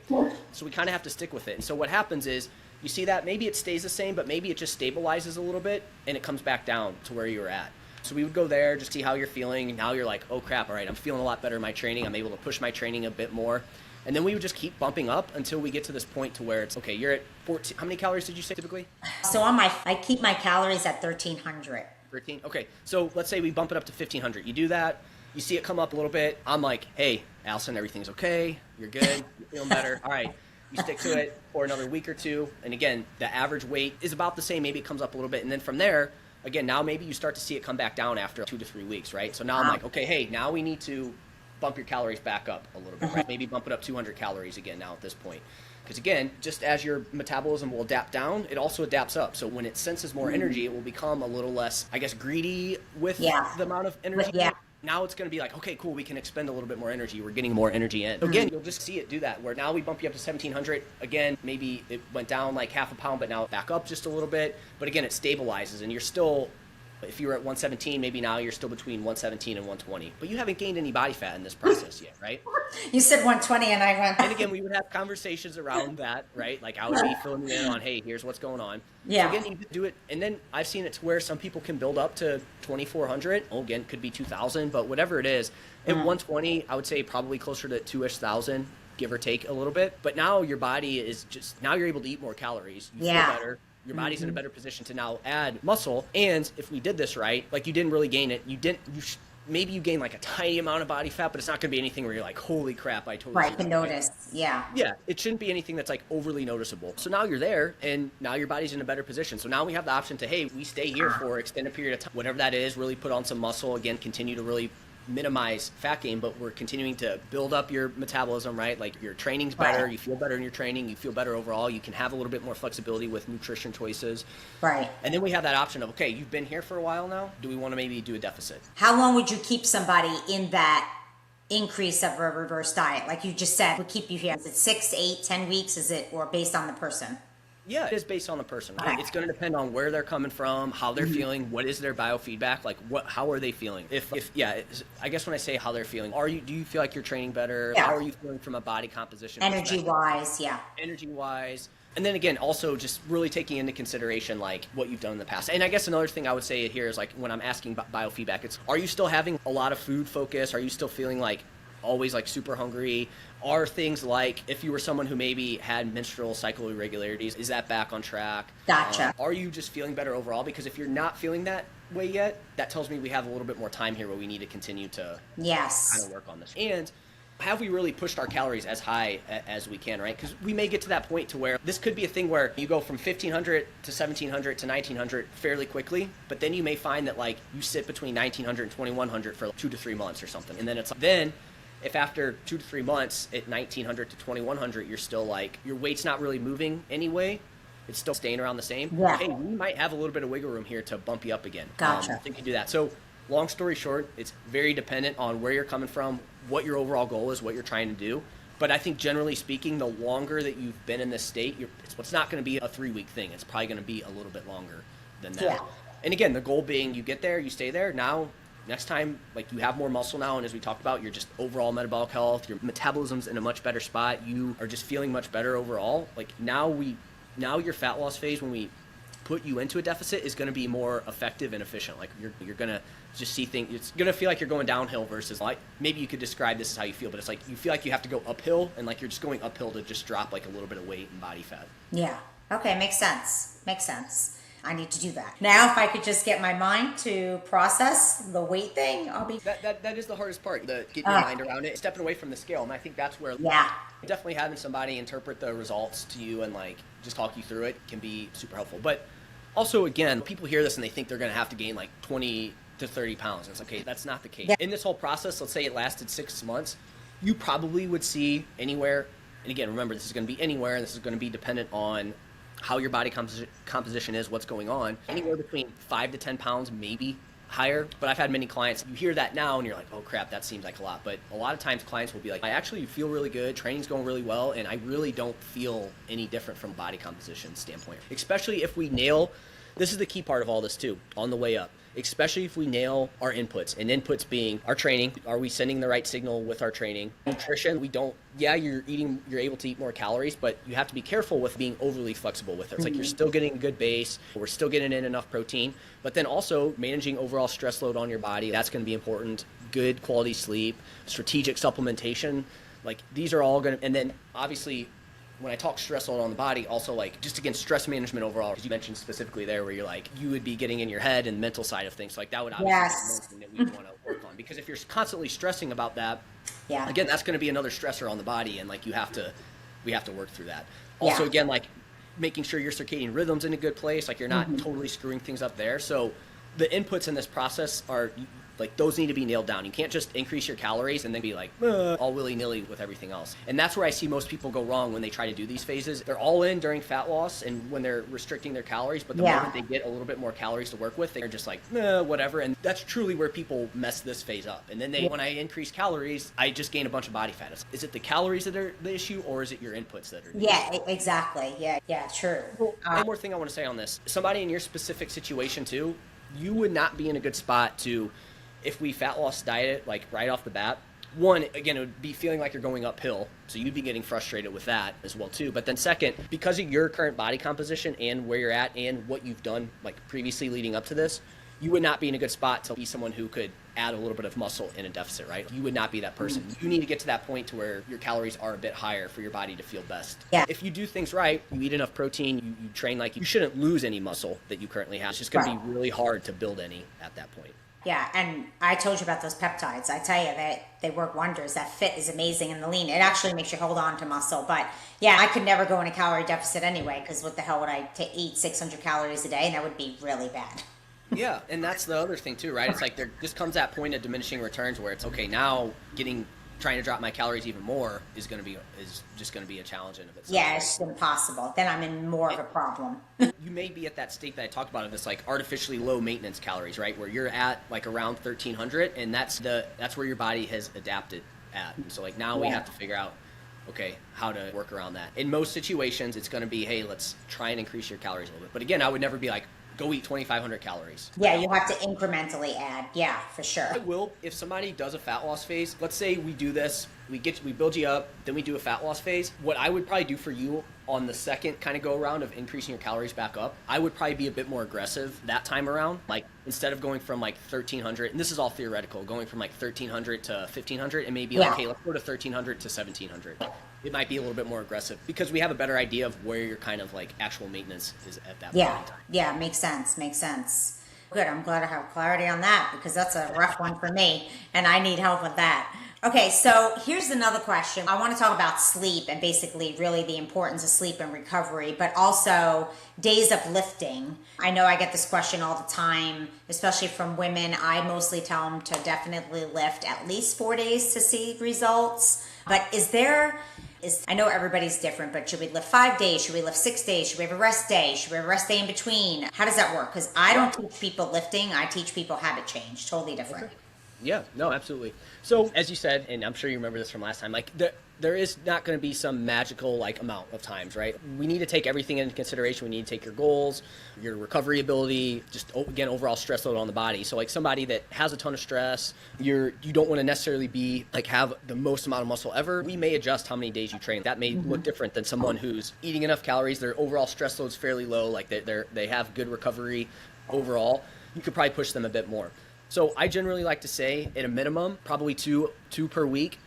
So we kind of have to stick with it. And so what happens is you see that maybe it stays the same, but maybe it just stabilizes a little bit and it comes back down to where you were at. So we would go there, just see how you're feeling. And now you're like, oh crap, all right, I'm feeling a lot better in my training. I'm able to push my training a bit more. And then we would just keep bumping up until we get to this point to where it's, okay, you're at 14. How many calories did you say typically? So I keep my calories at 1,300. 13? Okay. So let's say we bump it up to 1,500. You do that. You see it come up a little bit. I'm like, hey, Allison, everything's okay. You're good. You're feeling better. All right. You stick to it for another week or two. And again, the average weight is about the same. Maybe it comes up a little bit. And then from there, again, now maybe you start to see it come back down after 2 to 3 weeks, right? So now I'm like, okay, hey, now we need to bump your calories back up a little bit, right? Maybe bump it up 200 calories again now at this point. Because again, just as your metabolism will adapt down, it also adapts up. So when it senses more energy, it will become a little less, I guess, greedy with the amount of energy. Now it's going to be like, okay, cool, we can expend a little bit more energy. We're getting more energy in. So again, you'll just see it do that, where now we bump you up to 1,700. Again, maybe it went down like half a pound, but now back up just a little bit. But again, it stabilizes, and you're still, if you were at 117, maybe now you're still between 117 and 120. But you haven't gained any body fat in this process yet, right? You said 120 and I went. And again, we would have conversations around that, right? Like I would be filling you in on, hey, here's what's going on. Yeah. So again, you do it. And then I've seen it to where some people can build up to 2,400. Oh, again, could be 2,000, but whatever it is. At 120, I would say probably closer to 2-ish thousand, give or take a little bit. But now your body is just, now you're able to eat more calories. You feel better. Your body's in a better position to now add muscle. And if we did this right, like you didn't really gain it. Maybe you gain like a tiny amount of body fat, but it's not going to be anything where you're like, holy crap, I totally right, can notice. Yeah. Yeah, it shouldn't be anything that's like overly noticeable. So now you're there, and now your body's in a better position. So now we have the option to, hey, we stay here for an extended period of time, whatever that is, really put on some muscle, again, continue to really minimize fat gain, but we're continuing to build up your metabolism, right? Like your training's better, you feel better in your training, you feel better overall, you can have a little bit more flexibility with nutrition choices. Right. And then we have that option of, okay, you've been here for a while now, do we want to maybe do a deficit? How long would you keep somebody in that increase of a reverse diet? Like you just said, would keep you here. Is it 6, 8, 10 weeks? Is it, or based on the person? Yeah, it is based on the person, right? It's going to depend on where they're coming from, how they're feeling, what is their biofeedback, like how are they feeling? I guess when I say how they're feeling, do you feel like you're training better? Yeah. How are you feeling from a body composition Energy-wise, Energy-wise. And then again, also just really taking into consideration like what you've done in the past. And I guess another thing I would say here is like when I'm asking biofeedback, it's, are you still having a lot of food focus? Are you still feeling like always like super hungry? Are things like, if you were someone who maybe had menstrual cycle irregularities, is that back on track? Gotcha. Are you just feeling better overall? Because if you're not feeling that way yet, that tells me we have a little bit more time here where we need to continue to kind of work on this. And have we really pushed our calories as high as we can, right? Because we may get to that point to where this could be a thing where you go from 1,500 to 1,700 to 1,900 fairly quickly, but then you may find that like you sit between 1,900 and 2,100 for 2 to 3 months or something. And then if after 2 to 3 months at 1,900 to 2,100, you're still like, your weight's not really moving anyway, it's still staying around the same. Yeah. Hey, we might have a little bit of wiggle room here to bump you up again. Gotcha. I think you do that. So long story short, it's very dependent on where you're coming from, what your overall goal is, what you're trying to do. But I think generally speaking, the longer that you've been in this state, it's not going to be a 3-week thing. It's probably going to be a little bit longer than that. Yeah. And again, the goal being you get there, you stay there. Now, next time, like you have more muscle now, and as we talked about, you're just overall metabolic health, your metabolism's in a much better spot, you are just feeling much better overall. Like now your fat loss phase, when we put you into a deficit, is going to be more effective and efficient. Like you're going to just see things, it's going to feel like you're going downhill versus like, maybe you could describe this as how you feel, but it's like you feel like you have to go uphill, and like you're just going uphill to just drop like a little bit of weight and body fat. Yeah. Okay. Makes sense. I need to do that. Now, if I could just get my mind to process the weight thing, I'll be... That is the hardest part, getting your mind around it, stepping away from the scale. And I think that's where definitely having somebody interpret the results to you and like just talk you through it can be super helpful. But also, again, people hear this and they think they're going to have to gain like 20 to 30 pounds. And it's okay, that's not the case. Yeah. In this whole process, let's say it lasted 6 months, you probably would see anywhere, and again, remember, this is going to be anywhere, and this is going to be dependent on how your body composition is, what's going on, anywhere between 5 to 10 pounds, maybe higher. But I've had many clients, you hear that now and you're like, oh crap, that seems like a lot. But a lot of times clients will be like, I actually feel really good, training's going really well, and I really don't feel any different from a body composition standpoint. Especially if we nail, this is the key part of all this too, on the way up. especially if we nail our inputs, and inputs being our training. Are we sending the right signal with our training? Nutrition, you're able to eat more calories, but you have to be careful with being overly flexible with it. It's like you're still getting a good base, we're still getting in enough protein, but then also managing overall stress load on your body. That's going to be important. Good quality sleep, strategic supplementation, like these are all going to, and then obviously when I talk stress load on the body, also like just again, stress management overall, because you mentioned specifically there where you're like, you would be getting in your head and mental side of things. So like that would obviously be something that we want to work on, because if you're constantly stressing about that, again, that's going to be another stressor on the body. And like we have to work through that. Also, again, like making sure your circadian rhythm's in a good place, like you're not totally screwing things up there. So the inputs in this process are like those need to be nailed down. You can't just increase your calories and then be like all willy-nilly with everything else. And that's where I see most people go wrong when they try to do these phases. They're all in during fat loss and when they're restricting their calories, but the moment they get a little bit more calories to work with, they're just like, whatever. And that's truly where people mess this phase up. And then when I increase calories, I just gain a bunch of body fat. Is it the calories that are the issue, or is it your inputs that are the issue? Exactly. Yeah, true. One more thing I want to say on this. Somebody in your specific situation too, you would not be in a good spot to, if we fat loss diet like right off the bat, one, again, it would be feeling like you're going uphill. So you'd be getting frustrated with that as well too. But then second, because of your current body composition and where you're at and what you've done like previously leading up to this, you would not be in a good spot to be someone who could add a little bit of muscle in a deficit, right? You would not be that person. You need to get to that point to where your calories are a bit higher for your body to feel best. Yeah. If you do things right, you eat enough protein, you train like you shouldn't lose any muscle that you currently have. It's just going to be really hard to build any at that point. Yeah, and I told you about those peptides. I tell you that they work wonders. That fit is amazing in the lean. It actually makes you hold on to muscle. But yeah, I could never go in a calorie deficit anyway, because what the hell would I eat 600 calories a day? And that would be really bad. Yeah, and that's the other thing too, right? It's like there just comes that point of diminishing returns where it's okay, now trying to drop my calories even more is just going to be a challenge in of itself. Yeah, it's impossible. Then I'm in more of a problem. You may be at that state that I talked about of this like artificially low maintenance calories, right? Where you're at like around 1300, and that's where your body has adapted at. And so like now we have to figure out, okay, how to work around that. In most situations, it's going to be, hey, let's try and increase your calories a little bit. But again, I would never be like, go eat 2,500 calories. Yeah, you have to incrementally add. Yeah, for sure. I will, if somebody does a fat loss phase, let's say we do this, we build you up, then we do a fat loss phase. What I would probably do for you on the second kind of go around of increasing your calories back up, I would probably be a bit more aggressive that time around. Like instead of going from like 1,300, and this is all theoretical, going from like 1,300 to 1,500, and maybe like, hey, let's go to 1,300 to 1,700. It might be a little bit more aggressive because we have a better idea of where your kind of like actual maintenance is at that point in time. Yeah, makes sense. Good, I'm glad I have clarity on that, because that's a rough one for me, and I need help with that. Okay, so here's another question. I want to talk about sleep and basically really the importance of sleep and recovery, but also days of lifting. I know I get this question all the time, especially from women. I mostly tell them to definitely lift at least 4 days to see results. But I know everybody's different, but should we lift 5 days? Should we lift 6 days? Should we have a rest day? Should we have a rest day in between? How does that work? Because I don't teach people lifting. I teach people habit change. Totally different. Okay. Yeah, no, absolutely. So as you said, and I'm sure you remember this from last time, like there is not going to be some magical like amount of times, right? We need to take everything into consideration. We need to take your goals, your recovery ability, just again, overall stress load on the body. So like somebody that has a ton of stress, you don't want to necessarily be like have the most amount of muscle ever. We may adjust how many days you train. That may look different than someone who's eating enough calories. Their overall stress load's fairly low. Like they have good recovery overall. You could probably push them a bit more. So I generally like to say at a minimum, probably two per week.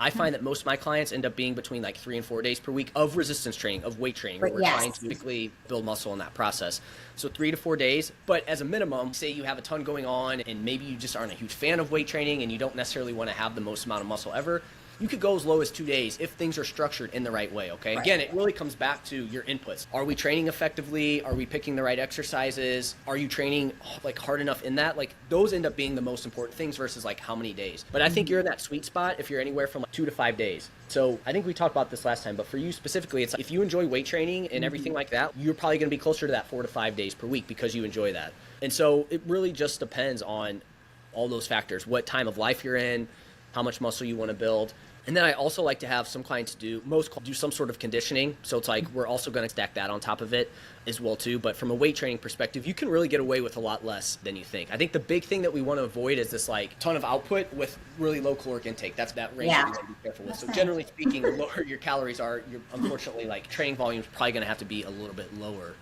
I find that most of my clients end up being between like 3 and 4 days per week of resistance training, of weight training, where we're trying to typically build muscle in that process. So 3 to 4 days, but as a minimum, say you have a ton going on and maybe you just aren't a huge fan of weight training and you don't necessarily want to have the most amount of muscle ever, you could go as low as 2 days if things are structured in the right way, okay? Right. Again, it really comes back to your inputs. Are we training effectively? Are we picking the right exercises? Are you training like hard enough in that? Like those end up being the most important things versus like how many days. But I think you're in that sweet spot if you're anywhere from like 2 to 5 days. So I think we talked about this last time, but for you specifically, it's like if you enjoy weight training and everything like that, you're probably going to be closer to that 4 to 5 days per week because you enjoy that. And so it really just depends on all those factors, what time of life you're in, how much muscle you want to build. And then I also like to have some clients do some sort of conditioning. So it's like we're also going to stack that on top of it as well too. But from a weight training perspective, you can really get away with a lot less than you think. I think the big thing that we want to avoid is this like ton of output with really low caloric intake. That's that range that we want to be careful with. So generally speaking, the lower your calories are, you're unfortunately like training volume is probably going to have to be a little bit lower.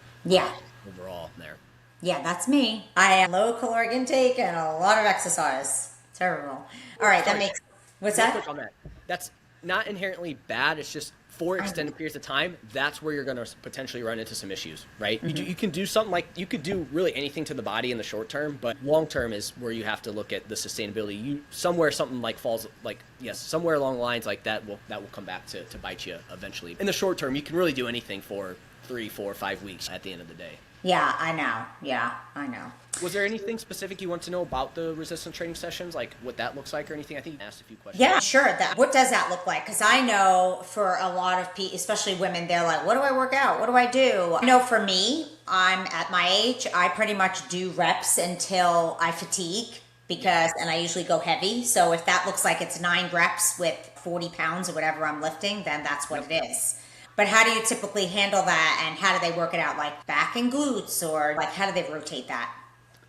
Overall there. Yeah, that's me. I have low caloric intake and a lot of exercise. Terrible. All right, that makes. What's that? Quick on that. That's not inherently bad. It's just for extended periods of time, that's where you're going to potentially run into some issues, right? You can do something like, you could do really anything to the body in the short term, but long term is where you have to look at the sustainability. Something like falls, like, yes, somewhere along the lines like that will come back to bite you eventually. In the short term, you can really do anything for 3, 4, 5 weeks at the end of the day. Yeah, I know. Yeah, I know. Was there anything specific you want to know about the resistance training sessions, like what that looks like or anything? I think you asked a few questions. Yeah, sure. What does that look like? Because I know for a lot of people, especially women, they're like, what do I work out? What do I do? I know for me, I'm at my age, I pretty much do reps until I fatigue and I usually go heavy. So if that looks like it's 9 reps with 40 pounds or whatever I'm lifting, then that's what it is. But how do you typically handle that, and how do they work it out? Like back and glutes, or like how do they rotate that?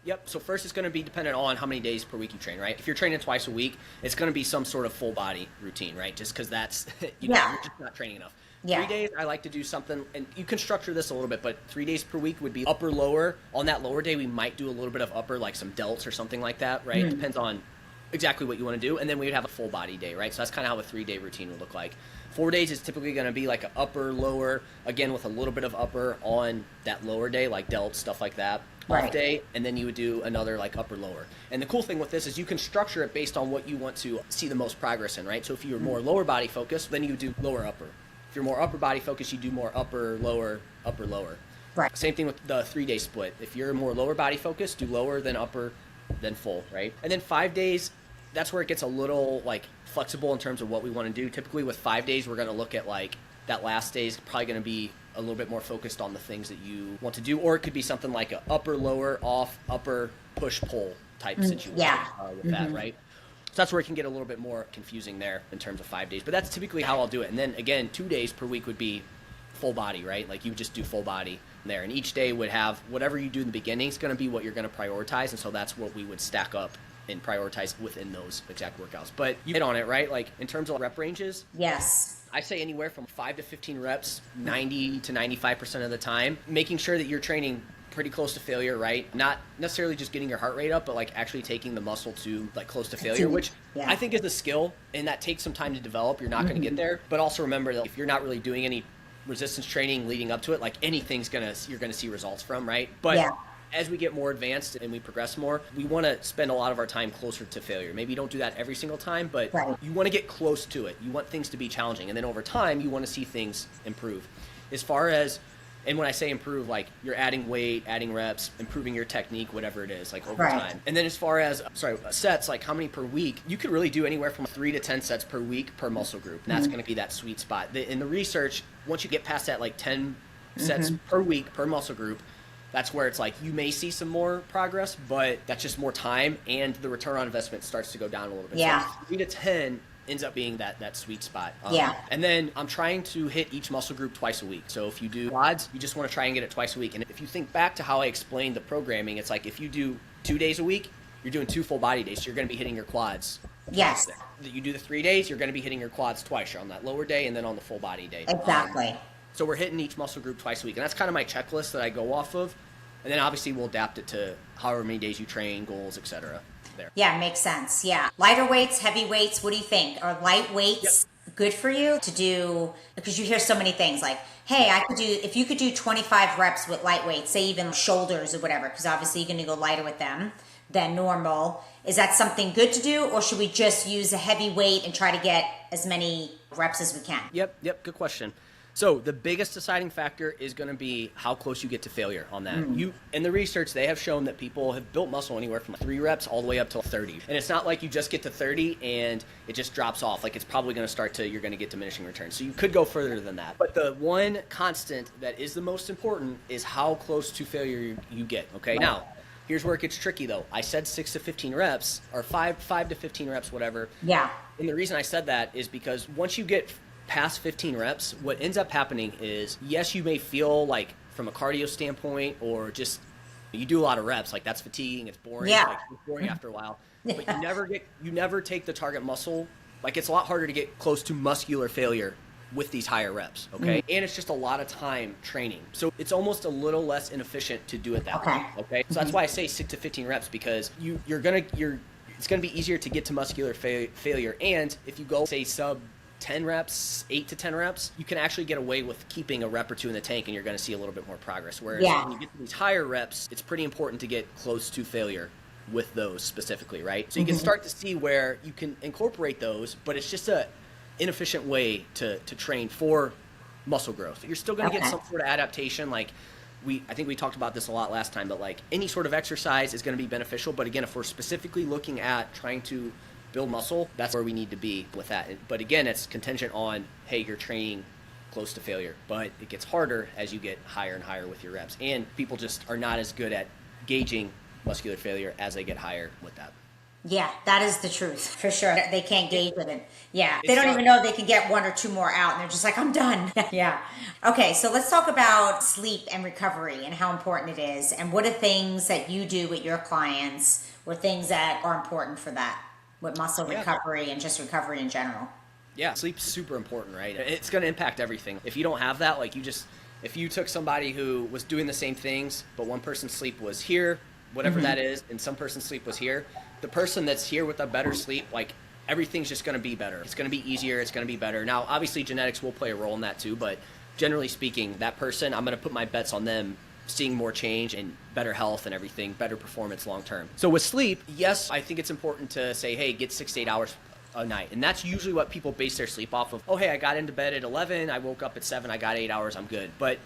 Yep. So first, it's going to be dependent on how many days per week you train, right? If you're training twice a week, it's going to be some sort of full body routine, right? Just because that's, you're just not training enough. 3 days, I like to do something, and you can structure this a little bit, but 3 days per week would be upper, lower. On that lower day, we might do a little bit of upper, like some delts or something like that, right? Depends on exactly what you want to do. And then we would have a full body day, right? So that's kind of how a 3-day routine would look like. 4 days is typically going to be like an upper, lower, again with a little bit of upper on that lower day, like delts, stuff like that. Off day, and then you would do another like upper, lower. And the cool thing with this is you can structure it based on what you want to see the most progress in, right? So if you're more lower body focused, then you do lower, upper. If you're more upper body focused, you do more upper, lower, upper, lower. Right. Same thing with the 3-day split. If you're more lower body focused, do lower, then upper, then full, right? And then 5 days, that's where it gets a little like flexible in terms of what we want to do. Typically with 5 days, we're going to look at like that last day is probably going to be a little bit more focused on the things that you want to do, or it could be something like a upper, lower, off, upper, push, pull type situation with that, right? So that's where it can get a little bit more confusing there in terms of 5 days, but that's typically how I'll do it. And then again, 2 days per week would be full body, right? Like you just do full body there, and each day would have whatever you do in the beginning is going to be what you're going to prioritize, and so that's what we would stack up and prioritize within those exact workouts. But you hit on it, right? Like in terms of rep ranges, I say anywhere from 5 to 15 reps, 90 to 95% of the time, making sure that you're training pretty close to failure, right? Not necessarily just getting your heart rate up, but like actually taking the muscle to like close to failure, which I think is a skill, and that takes some time to develop. You're not going to get there, but also remember that if you're not really doing any resistance training leading up to it, like anything's you're going to see results from, right? But as we get more advanced and we progress more, we want to spend a lot of our time closer to failure. Maybe you don't do that every single time, but you want to get close to it. You want things to be challenging. And then over time, you want to see things improve. As far as, and when I say improve, like you're adding weight, adding reps, improving your technique, whatever it is, like over time. And then as far as, sets, like how many per week, you could really do anywhere from 3 to 10 sets per week per muscle group. And that's going to be that sweet spot. In the research, once you get past that like 10 sets per week per muscle group, that's where it's like you may see some more progress, but that's just more time, and the return on investment starts to go down a little bit. So 3 to 10 ends up being that sweet spot. And then I'm trying to hit each muscle group twice a week. So if you do quads, you just want to try and get it twice a week. And if you think back to how I explained the programming, it's like if you do 2 days a week, you're doing 2 full body days. So you're going to be hitting your quads. Yes. You do the 3 days, you're going to be hitting your quads twice. You're on that lower day and then on the full body day. Exactly. So we're hitting each muscle group twice a week. And that's kind of my checklist that I go off of. And then obviously we'll adapt it to however many days you train, goals, etc. There. Yeah, makes sense. Yeah. Lighter weights, heavy weights, what do you think? Are light weights good for you to do? Because you hear so many things like, hey, if you could do 25 reps with light weights, say even shoulders or whatever, because obviously you're going to go lighter with them than normal. Is that something good to do, or should we just use a heavy weight and try to get as many reps as we can? Yep. Good question. So the biggest deciding factor is going to be how close you get to failure on that. In the research, they have shown that people have built muscle anywhere from 3 reps all the way up to 30. And it's not like you just get to 30 and it just drops off. Like it's probably going to you're going to get diminishing returns. So you could go further than that. But the one constant that is the most important is how close to failure you get. Okay. Now, Here's where it gets tricky though. I said 6 to 15 reps or 5 to 15 reps, whatever. Yeah. And the reason I said that is because once you get past 15 reps, what ends up happening is, yes, you may feel like from a cardio standpoint or just you do a lot of reps, like that's fatiguing, it's boring, like it's boring after a while, but you never take the target muscle. Like it's a lot harder to get close to muscular failure with these higher reps, okay? And it's just a lot of time training. So it's almost a little less inefficient to do it that way, okay? So that's why I say 6 to 15 reps, because it's gonna be easier to get to muscular failure. And if you go, say, sub 10 reps, 8 to 10 reps, you can actually get away with keeping a rep or two in the tank, and you're gonna see a little bit more progress. Whereas when you get to these higher reps, it's pretty important to get close to failure with those specifically, right? So you can start to see where you can incorporate those, but it's just a inefficient way to train for muscle growth. You're still going to get some sort of adaptation. Like I think we talked about this a lot last time, but like any sort of exercise is going to be beneficial. But again, if we're specifically looking at trying to build muscle, that's where we need to be with that. But again, it's contingent on, hey, you're training close to failure, but it gets harder as you get higher and higher with your reps. And people just are not as good at gauging muscular failure as they get higher with that. Yeah, that is the truth, for sure. They can't gauge it. And they don't even know they can get 1 or 2 more out, and they're just like, I'm done. Yeah. Okay, so let's talk about sleep and recovery and how important it is. And what are things that you do with your clients or things that are important for that with muscle recovery and just recovery in general? Yeah, sleep's super important, right? It's going to impact everything. If you don't have that, like if you took somebody who was doing the same things, but one person's sleep was here, whatever that is, and some person's sleep was here, the person that's here with a better sleep, like everything's just going to be better. It's going to be easier. It's going to be better. Now, obviously genetics will play a role in that too, but generally speaking, that person, I'm going to put my bets on them seeing more change and better health and everything, better performance long-term. So with sleep, yes, I think it's important to say, hey, get 6 to 8 hours a night. And that's usually what people base their sleep off of. Oh, hey, I got into bed at 11. I woke up at 7. I got 8 hours. I'm good. But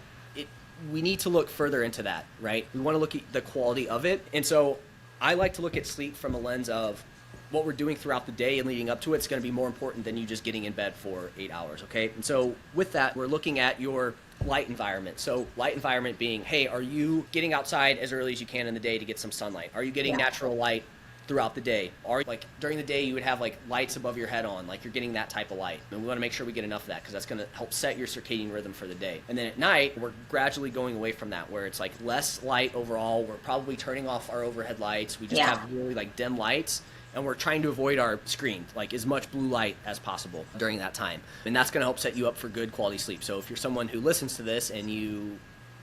we need to look further into that, right? We want to look at the quality of it. And so I like to look at sleep from a lens of what we're doing throughout the day and leading up to it. It's going to be more important than you just getting in bed for 8 hours, okay? And so with that, we're looking at your light environment. So light environment being, hey, are you getting outside as early as you can in the day to get some sunlight? Are you getting natural light throughout the day? Or like during the day you would have like lights above your head on, like you're getting that type of light. And we want to make sure we get enough of that because that's going to help set your circadian rhythm for the day. And then at night, we're gradually going away from that where it's like less light overall. We're probably turning off our overhead lights. We just have really like dim lights. And we're trying to avoid our screen, like as much blue light as possible during that time. And that's going to help set you up for good quality sleep. So if you're someone who listens to this and you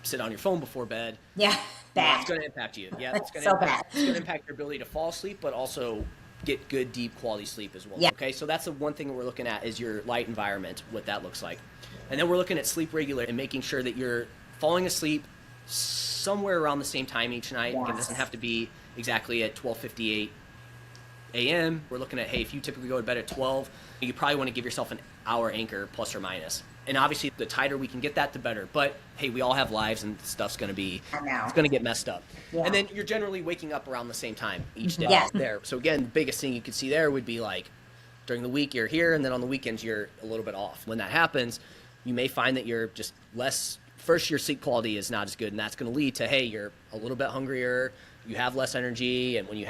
sit on your phone before bed, bad. It's going to impact you. Yeah, it's going to impact your ability to fall asleep, but also get good, deep quality sleep as well. Okay, so that's the one thing that we're looking at is your light environment, what that looks like. And then we're looking at sleep regularly and making sure that you're falling asleep somewhere around the same time each night. It doesn't have to be exactly at 12:58 a.m. We're looking at, hey, if you typically go to bed at 12, you probably want to give yourself an hour anchor plus or minus. And obviously, the tighter we can get that, the better. But hey, we all have lives, and stuff's going to be, it's going to get messed up. And then you're generally waking up around the same time each day there. So again, the biggest thing you could see there would be like during the week you're here, and then on the weekends you're a little bit off. When that happens, you may find that you're just less. First, your sleep quality is not as good, and that's going to lead to, hey, you're a little bit hungrier, you have less energy, and when you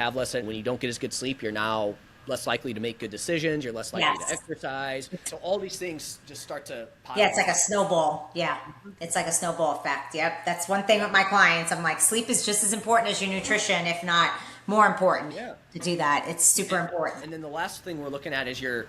don't get as good sleep, you're now less likely to make good decisions, you're less likely to exercise. So all these things just start to pile it's like a snowball. It's like a snowball effect. That's one thing with my clients. I'm like, sleep is just as important as your nutrition, if not more important to do that. It's super important. And then the last thing we're looking at is you're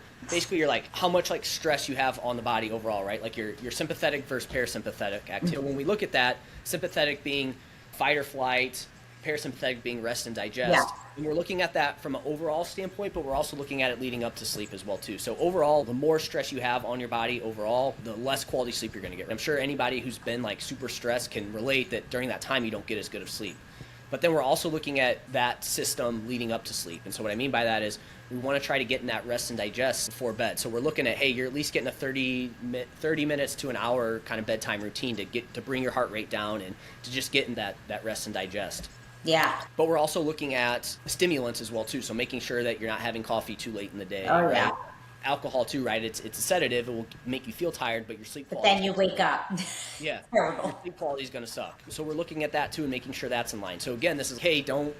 like how much like stress you have on the body overall, right? Like your sympathetic versus parasympathetic activity. So when we look at that, sympathetic being fight or flight, parasympathetic being rest and digest. And we're looking at that from an overall standpoint, but we're also looking at it leading up to sleep as well too. So overall, the more stress you have on your body overall, the less quality sleep you're going to get. I'm sure anybody who's been like super stressed can relate that during that time you don't get as good of sleep. But then we're also looking at that system leading up to sleep. And so what I mean by that is we want to try to get in that rest and digest before bed. So we're looking at, hey, you're at least getting a 30 minutes to an hour kind of bedtime routine to bring your heart rate down and to just get in that rest and digest. But we're also looking at stimulants as well too. So making sure that you're not having coffee too late in the day. alcohol too, right? It's a sedative. It will make you feel tired, but your sleep But quality. then you wake up. Yeah. Terrible. Your sleep quality is going to suck. So we're looking at that too and making sure that's in line. So again, this is, hey, don't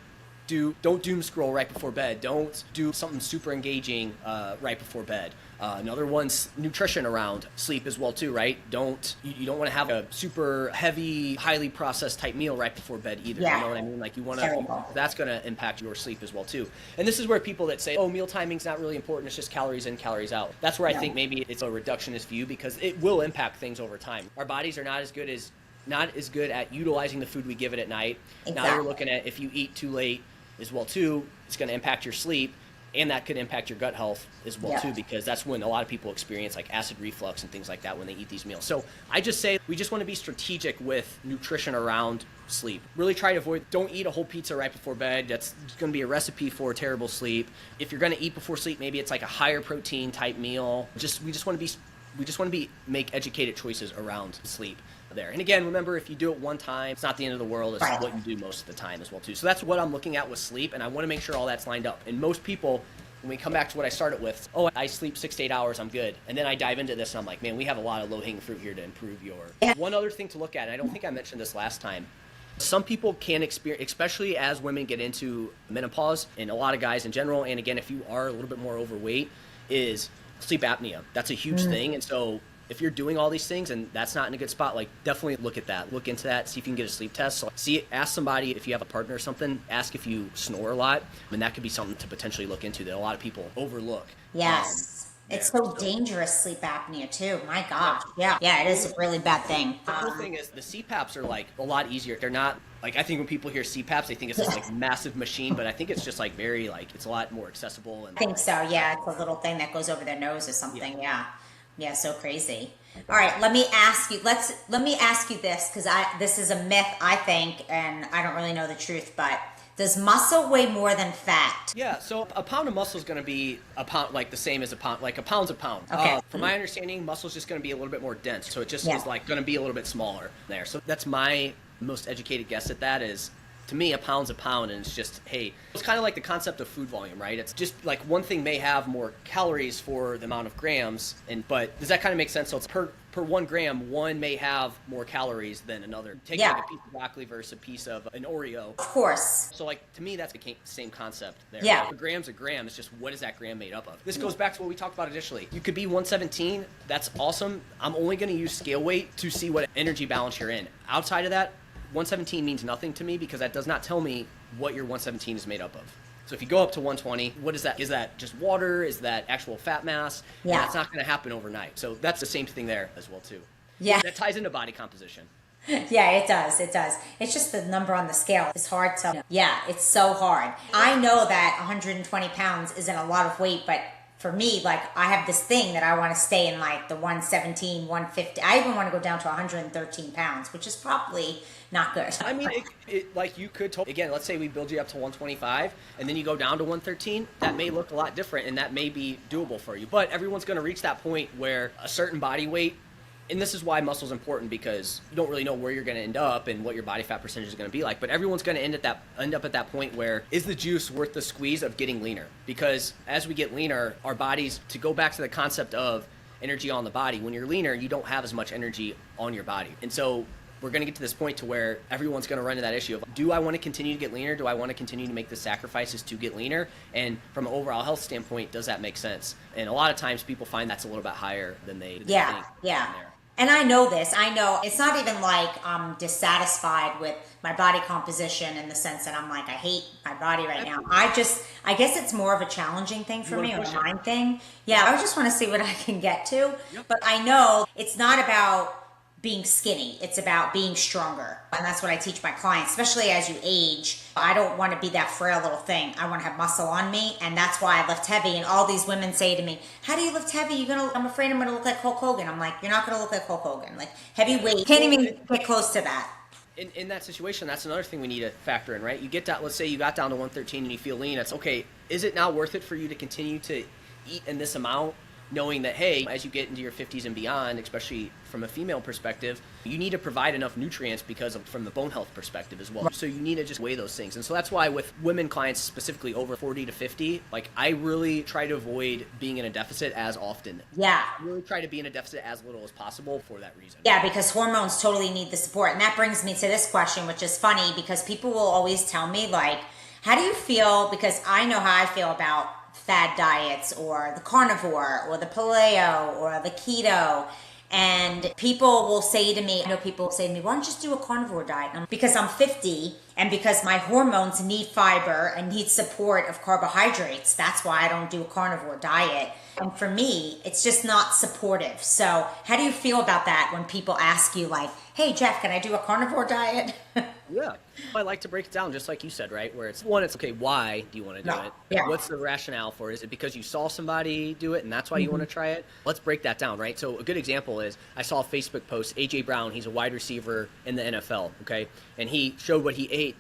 doom scroll right before bed. Don't do something super engaging right before bed. Another one's nutrition around sleep as well too, right? You don't want to have a super heavy, highly processed type meal right before bed either. Yeah. You know what I mean? Like that's going to impact your sleep as well too. And this is where people that say, oh, meal timing's not really important. It's just calories in, calories out. That's where I think maybe it's a reductionist view because it will impact things over time. Our bodies are not as good at utilizing the food we give it at night. Exactly. Now you're looking at if you eat too late as well too, it's going to impact your sleep. And that could impact your gut health as well too, because that's when a lot of people experience like acid reflux and things like that when they eat these meals. So I just say we just want to be strategic with nutrition around sleep. Really try to avoid, don't eat a whole pizza right before bed. That's going to be a recipe for terrible sleep. If you're going to eat before sleep, maybe it's like a higher protein type meal. We just want to make educated choices around sleep there. And again, remember, if you do it one time, it's not the end of the world. It's what you do most of the time as well too. So that's what I'm looking at with sleep, and I want to make sure all that's lined up. And most people, when we come back to what I started with, oh, I sleep 6 to 8 hours, I'm good. And then I dive into this and I'm like, man, we have a lot of low-hanging fruit here to improve your... One other thing to look at, and I don't think I mentioned this last time, some people can experience, especially as women get into menopause, and a lot of guys in general, and again, if you are a little bit more overweight, is sleep apnea. That's a huge thing. And so if you're doing all these things and that's not in a good spot, like definitely look at that. Look into that. See if you can get a sleep test. So ask somebody if you have a partner or something. Ask if you snore a lot. And that could be something to potentially look into that a lot of people overlook. Yes. It's so dangerous, sleep apnea too. My gosh. Yeah. Yeah, it is a really bad thing. The cool thing is the CPAPs are like a lot easier. They're not like, I think when people hear CPAPs, they think it's this like massive machine, but I think it's just like very like, it's a lot more accessible. And I think so. Yeah. It's a little thing that goes over their nose or something. Yeah. Yeah. So crazy. All right. Let me ask you this, because this is a myth, I think, and I don't really know the truth, but does muscle weigh more than fat? Yeah, so a pound of muscle is going to be a pound, like the same as a pound, like a pound's a pound. Okay. From my understanding, muscle is just going to be a little bit more dense, so it just is like going to be a little bit smaller there. So that's my most educated guess at that is, to me, a pound's a pound, and it's just, hey, it's kind of like the concept of food volume, right? It's just like one thing may have more calories for the amount of grams, but does that kind of make sense? So it's per 1 gram, one may have more calories than another. Take like a piece of broccoli versus a piece of an Oreo. Of course. So like to me, that's the same concept there. Yeah. Like, a gram's a gram. It's just what is that gram made up of? This goes back to what we talked about initially. You could be 117. That's awesome. I'm only going to use scale weight to see what energy balance you're in. Outside of that, 117 means nothing to me because that does not tell me what your 117 is made up of. So if you go up to 120, what is that? Is that just water? Is that actual fat mass? Yeah. And that's not going to happen overnight. So that's the same thing there as well too. Yeah. That ties into body composition. Yeah, it does. It does. It's just the number on the scale. It's hard to, it's so hard. I know that 120 pounds isn't a lot of weight, but for me, like I have this thing that I want to stay in like the 117, 150. I even want to go down to 113 pounds, which is probably not good. I mean, like you could, again, let's say we build you up to 125 and then you go down to 113. That may look a lot different and that may be doable for you. But everyone's going to reach that point where a certain body weight, and this is why muscle is important because you don't really know where you're going to end up and what your body fat percentage is going to be like. But everyone's going to end up at that point where is the juice worth the squeeze of getting leaner? Because as we get leaner, our bodies, to go back to the concept of energy on the body, when you're leaner, you don't have as much energy on your body. And so we're going to get to this point to where everyone's going to run into that issue of, do I want to continue to get leaner? Do I want to continue to make the sacrifices to get leaner? And from an overall health standpoint, does that make sense? And a lot of times people find that's a little bit higher than they think. Yeah. And I know this. I know it's not even like I'm dissatisfied with my body composition in the sense that I'm like, I hate my body right now. I guess it's more of a challenging thing for me, or a mind thing. Yeah, I just want to see what I can get to. Yep. But I know it's not about being skinny. It's about being stronger. And that's what I teach my clients, especially as you age. I don't want to be that frail little thing. I want to have muscle on me. And that's why I lift heavy. And all these women say to me, how do you lift heavy? I'm afraid I'm going to look like Hulk Hogan. I'm like, you're not going to look like Hulk Hogan. Like heavy weight. You can't even get close to that. In that situation, that's another thing we need to factor in, right? You get that, let's say you got down to 113 and you feel lean. It's okay. Is it now worth it for you to continue to eat in this amount knowing that, hey, as you get into your 50s and beyond, especially from a female perspective, you need to provide enough nutrients from the bone health perspective as well. Right. So you need to just weigh those things. And so that's why with women clients, specifically over 40 to 50, like I really try to avoid being in a deficit as often. Yeah. I really try to be in a deficit as little as possible for that reason. Yeah, because hormones totally need the support. And that brings me to this question, which is funny because people will always tell me, like, how do you feel? Because I know how I feel about fad diets or the carnivore or the paleo or the keto. And people will say to me, I know people will say to me, why don't you just do a carnivore diet? Because I'm 50 and because my hormones need fiber and need support of carbohydrates. That's why I don't do a carnivore diet. And for me, it's just not supportive. So how do you feel about that when people ask you like, hey, Jeff, can I do a carnivore diet? Yeah. I like to break it down just like you said, right? Where it's okay, why do you want to do it? Yeah. What's the rationale for it? Is it because you saw somebody do it and that's why you want to try it? Let's break that down, right? So a good example is I saw a Facebook post, AJ Brown, he's a wide receiver in the NFL, okay? And he showed what he ate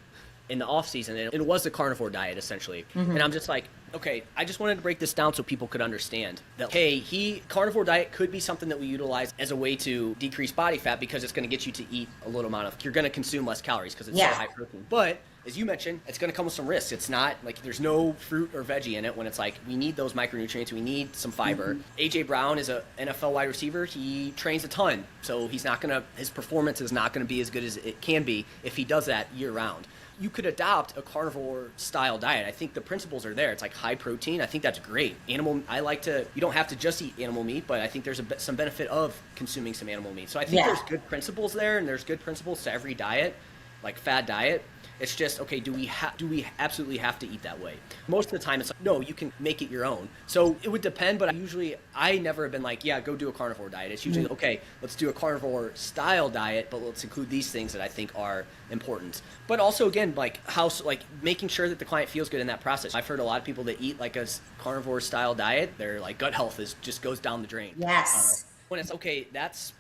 in the off season, and it was a carnivore diet essentially. And I'm just like, okay, I just wanted to break this down so people could understand that, hey, carnivore diet could be something that we utilize as a way to decrease body fat because it's going to get you to eat a little amount of, you're going to consume less calories because it's so high protein. But as you mentioned, it's going to come with some risks. It's not like there's no fruit or veggie in it when it's like we need those micronutrients, we need some fiber. AJ Brown is a NFL wide receiver. He trains a ton, so his performance is not going to be as good as it can be if he does that year round. You could adopt a carnivore style diet. I think the principles are there. It's like high protein. I think that's great. You don't have to just eat animal meat, but I think there's some benefit of consuming some animal meat. So I think there's good principles there, and there's good principles to every diet, like fad diet. It's just, okay, do we absolutely have to eat that way? Most of the time it's like, no, you can make it your own. So it would depend, but I never have been like, yeah, go do a carnivore diet. It's usually, okay, let's do a carnivore style diet, but let's include these things that I think are important. But also, again, like making sure that the client feels good in that process. I've heard a lot of people that eat like a carnivore style diet, their like gut health just goes down the drain. Yes. When it's okay, that's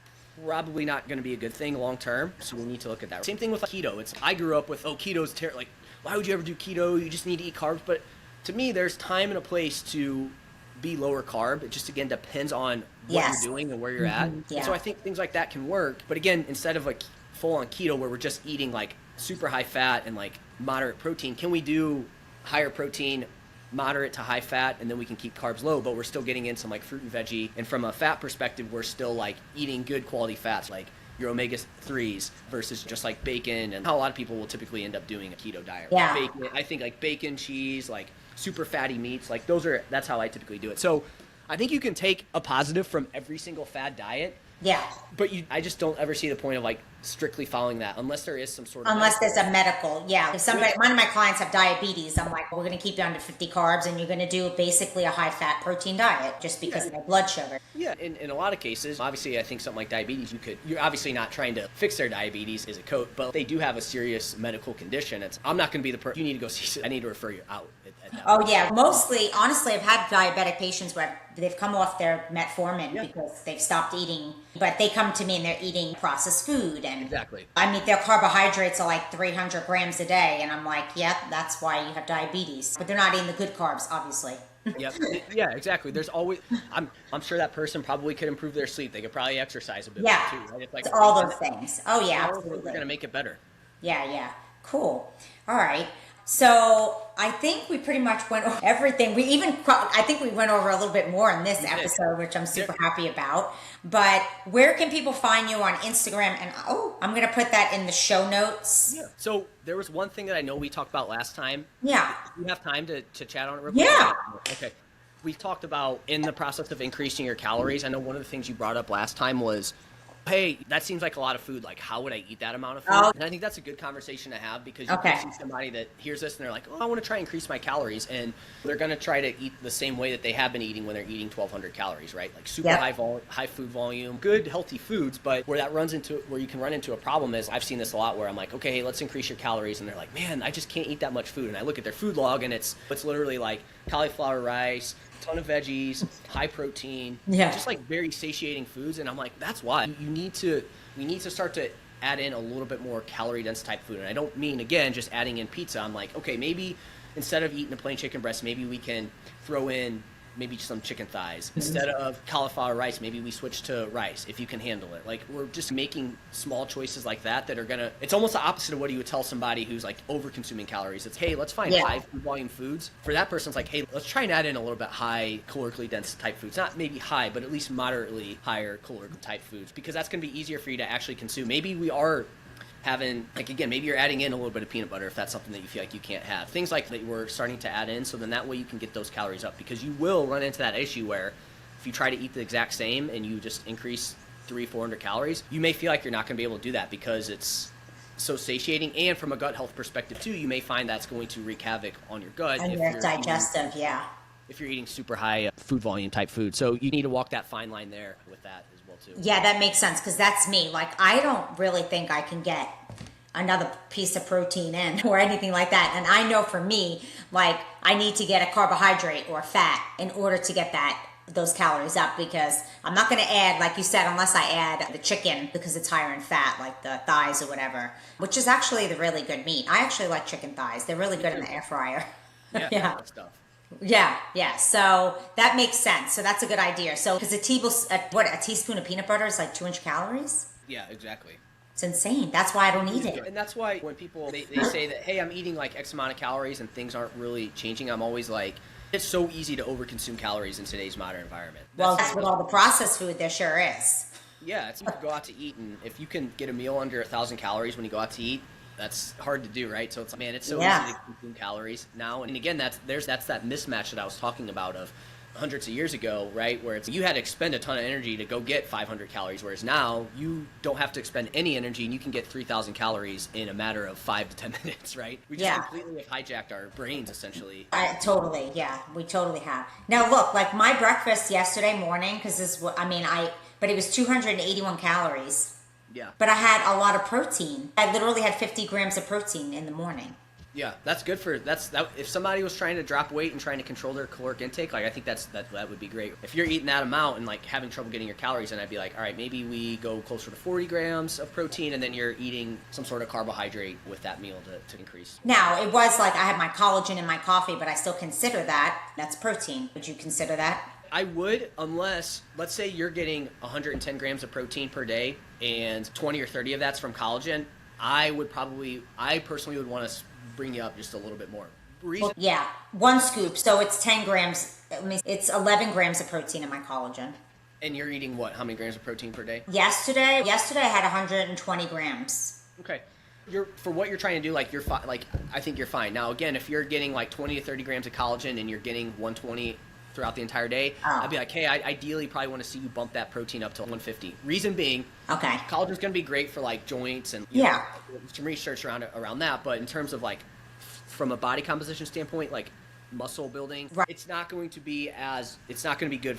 probably not going to be a good thing long term, so we need to look at that. Same thing with keto. I grew up with, keto's terrible. Like, why would you ever do keto? You just need to eat carbs. But to me, there's time and a place to be lower carb. It just, again, depends on what you're doing and where you're at. Yeah. And so I think things like that can work. But again, instead of like full on keto where we're just eating like super high fat and like moderate protein, can we do higher protein, moderate to high fat, and then we can keep carbs low, but we're still getting in some like fruit and veggie. And from a fat perspective, we're still like eating good quality fats, like your omega-3s versus just like bacon, and how a lot of people will typically end up doing a keto diet. Yeah. Bacon, I think like bacon, cheese, like super fatty meats, like that's how I typically do it. So I think you can take a positive from every single fad diet. Yeah. But I just don't ever see the point of like strictly following that unless there is some sort of there's a medical. Yeah. If one of my clients have diabetes, I'm like, we're going to keep you under 50 carbs and you're going to do basically a high fat protein diet just because of their blood sugar. Yeah. In a lot of cases, obviously I think something like diabetes, you're obviously not trying to fix their diabetes as a coach, but they do have a serious medical condition. I'm not going to be the person you need to go see. I need to refer you out. Yeah. Mostly, honestly, I've had diabetic patients where they've come off their metformin because they've stopped eating, but they come to me and they're eating processed food. And exactly. I mean, their carbohydrates are like 300 grams a day. And I'm like, that's why you have diabetes. But they're not eating the good carbs, obviously. Yep. Yeah, exactly. There's always, I'm sure that person probably could improve their sleep. They could probably exercise a bit more too, right? It's like all those things. Oh, yeah, absolutely. We're going to make it better. Yeah. Cool. All right. So I think we pretty much went over everything. I think we went over a little bit more in this episode, which I'm super happy about. But where can people find you on Instagram? And I'm going to put that in the show notes. Yeah. So there was one thing that I know we talked about last time. Yeah. Do you have time to chat on it real quick? Yeah. Okay. We talked about in the process of increasing your calories. I know one of the things you brought up last time was, hey, that seems like a lot of food. Like, how would I eat that amount of food? And I think that's a good conversation to have because you can see somebody that hears this and they're like, I want to try and increase my calories. And they're going to try to eat the same way that they have been eating when they're eating 1,200 calories, right? Like super high food volume, good, healthy foods. But where you can run into a problem is I've seen this a lot where I'm like, okay, hey, let's increase your calories. And they're like, man, I just can't eat that much food. And I look at their food log and it's literally like cauliflower rice, ton of veggies, high protein, just like very satiating foods. And I'm like, that's why we need to start to add in a little bit more calorie dense type food. And I don't mean, again, just adding in pizza. I'm like, okay, maybe instead of eating a plain chicken breast, maybe we can throw in maybe some chicken thighs. Instead of cauliflower rice, maybe we switch to rice if you can handle it. Like, we're just making small choices like that are gonna, it's almost the opposite of what you would tell somebody who's like over consuming calories. It's, hey, let's find high food volume foods. For that person, it's like, hey, let's try and add in a little bit high calorically dense type foods. Not maybe high, but at least moderately higher caloric type foods, because that's gonna be easier for you to actually consume. Maybe we are having, like, again, maybe you're adding in a little bit of peanut butter if that's something that you feel like you can't have. Things like that we're starting to add in, so then that way you can get those calories up, because you will run into that issue where if you try to eat the exact same and you just increase 300-400 calories, you may feel like you're not going to be able to do that because it's so satiating. And from a gut health perspective too, you may find that's going to wreak havoc on your gut. And your digestive, if you're eating super high food volume type food. So you need to walk that fine line there with that as well too. Yeah, that makes sense, because that's me. Like, I don't really think I can get another piece of protein in or anything like that. And I know for me, like, I need to get a carbohydrate or fat in order to get those calories up, because I'm not going to add, like you said, unless I add the chicken because it's higher in fat, like the thighs or whatever, which is actually the really good meat. I actually like chicken thighs. They're really good in the air fryer. Yeah. Stuff. Yeah. So that makes sense. So that's a good idea. So because a teaspoon of peanut butter is like 200 calories? Yeah, exactly. It's insane. That's why I don't eat it. And that's why when people, they say that, hey, I'm eating like X amount of calories and things aren't really changing, I'm always like, it's so easy to overconsume calories in today's modern environment. That's with all the processed food, there sure is. Yeah, it's, you can go out to eat, and if you can get a meal under 1,000 calories when you go out to eat, that's hard to do, right? So it's, man, it's so easy to consume calories now. And again, that's that mismatch that I was talking about of hundreds of years ago, right? Where it's, you had to expend a ton of energy to go get 500 calories, whereas now you don't have to expend any energy and you can get 3,000 calories in a matter of 5 to 10 minutes, right? We just completely have hijacked our brains, essentially. We totally have. Now look, like my breakfast yesterday morning, because this, but it was 281 calories. Yeah. But I had a lot of protein. I literally had 50 grams of protein in the morning. Yeah, that's good for that. If somebody was trying to drop weight and trying to control their caloric intake, like I think that would be great. If you're eating that amount and like having trouble getting your calories in, I'd be like, all right, maybe we go closer to 40 grams of protein, and then you're eating some sort of carbohydrate with that meal to increase. Now, it was like I had my collagen in my coffee, but I still consider that's protein. Would you consider that? I would, unless, let's say you're getting 110 grams of protein per day and 20 or 30 of that's from collagen. I personally would want to bring you up just a little bit more. One scoop. So it's 10 grams. It's 11 grams of protein in my collagen. And you're eating what? How many grams of protein per day? Yesterday I had 120 grams. Okay. For what you're trying to do, like you're fine. Like I think you're fine. Now again, if you're getting like 20 to 30 grams of collagen and you're getting 120 throughout the entire day, I'd be like, hey, I ideally probably want to see you bump that protein up to 150. Reason being, collagen's going to be great for like joints and you know, some research around that. But in terms of like from a body composition standpoint, like muscle building, it's not going to be good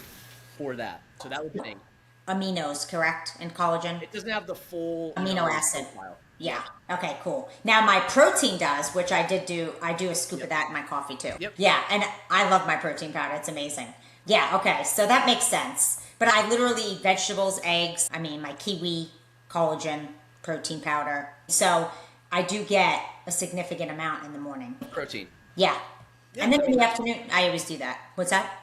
for that. So that would be the thing. Aminos, correct? In collagen? It doesn't have the full amino acid. Profile. Yeah. Okay, cool. Now my protein does, which I do a scoop of that in my coffee too. Yep. Yeah, and I love my protein powder. It's amazing. Yeah, okay. So that makes sense. But I literally eat vegetables, eggs, my kiwi, collagen, protein powder. So I do get a significant amount in the morning. Protein. Yeah. And then in the afternoon, I always do that. What's that?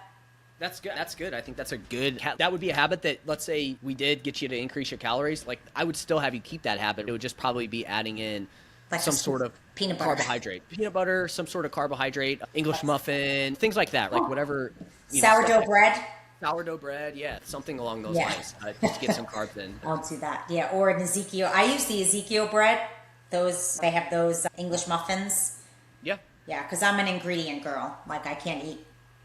That's good. I think that's a good, that would be a habit that, let's say we did get you to increase your calories. Like I would still have you keep that habit. It would just probably be adding in like some sort of peanut butter. Carbohydrate. Peanut butter, some sort of carbohydrate, English muffin, things like that. Like whatever. Sourdough bread. Sourdough bread, yeah, something along those lines. Just get some carbs in. I'll do that. Yeah, or an Ezekiel. I use the Ezekiel bread. They have those English muffins. Yeah. Yeah, because I'm an ingredient girl. Like I can't eat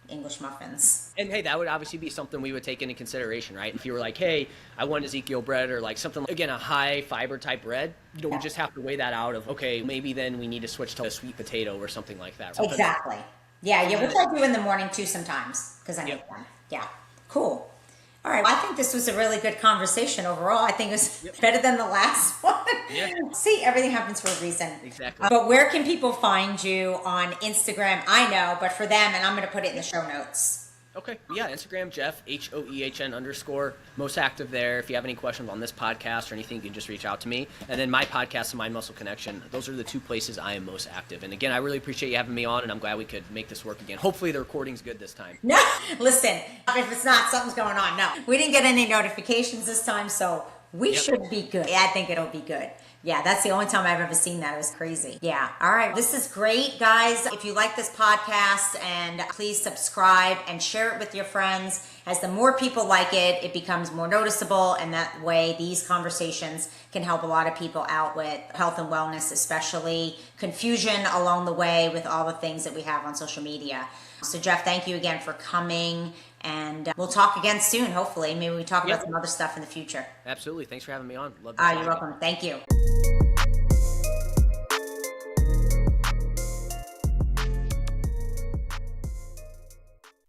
English muffins. And hey, that would obviously be something we would take into consideration, right? If you were like, hey, I want Ezekiel bread or like something, again, a high fiber type bread, we just have to weigh that out of, okay, maybe then we need to switch to a sweet potato or something like that. Exactly. Yeah, which I do in the morning too sometimes because I make one. Yeah, cool. All right, well, I think this was a really good conversation overall. I think it was better than the last one. Yeah. See, everything happens for a reason. Exactly. But where can people find you on Instagram? I know, but for them, and I'm going to put it in the show notes. Okay. Yeah, Instagram, Jeff, HOEHN_. Most active there. If you have any questions on this podcast or anything, you can just reach out to me. And then my podcast, The Mind Muscle Connection, those are the two places I am most active. And again, I really appreciate you having me on, and I'm glad we could make this work again. Hopefully the recording's good this time. No, listen, if it's not, something's going on. No, we didn't get any notifications this time, so we should be good. Yeah, I think it'll be good. Yeah, that's the only time I've ever seen that. It was crazy. Yeah. All right. This is great, guys. If you like this podcast, and please subscribe and share it with your friends. As the more people like it, it becomes more noticeable. And that way, these conversations can help a lot of people out with health and wellness, especially confusion along the way with all the things that we have on social media. So Jeff, thank you again for coming. And we'll talk again soon, hopefully. Maybe we talk about some other stuff in the future. Absolutely. Thanks for having me on. Love to You're welcome. Thank you.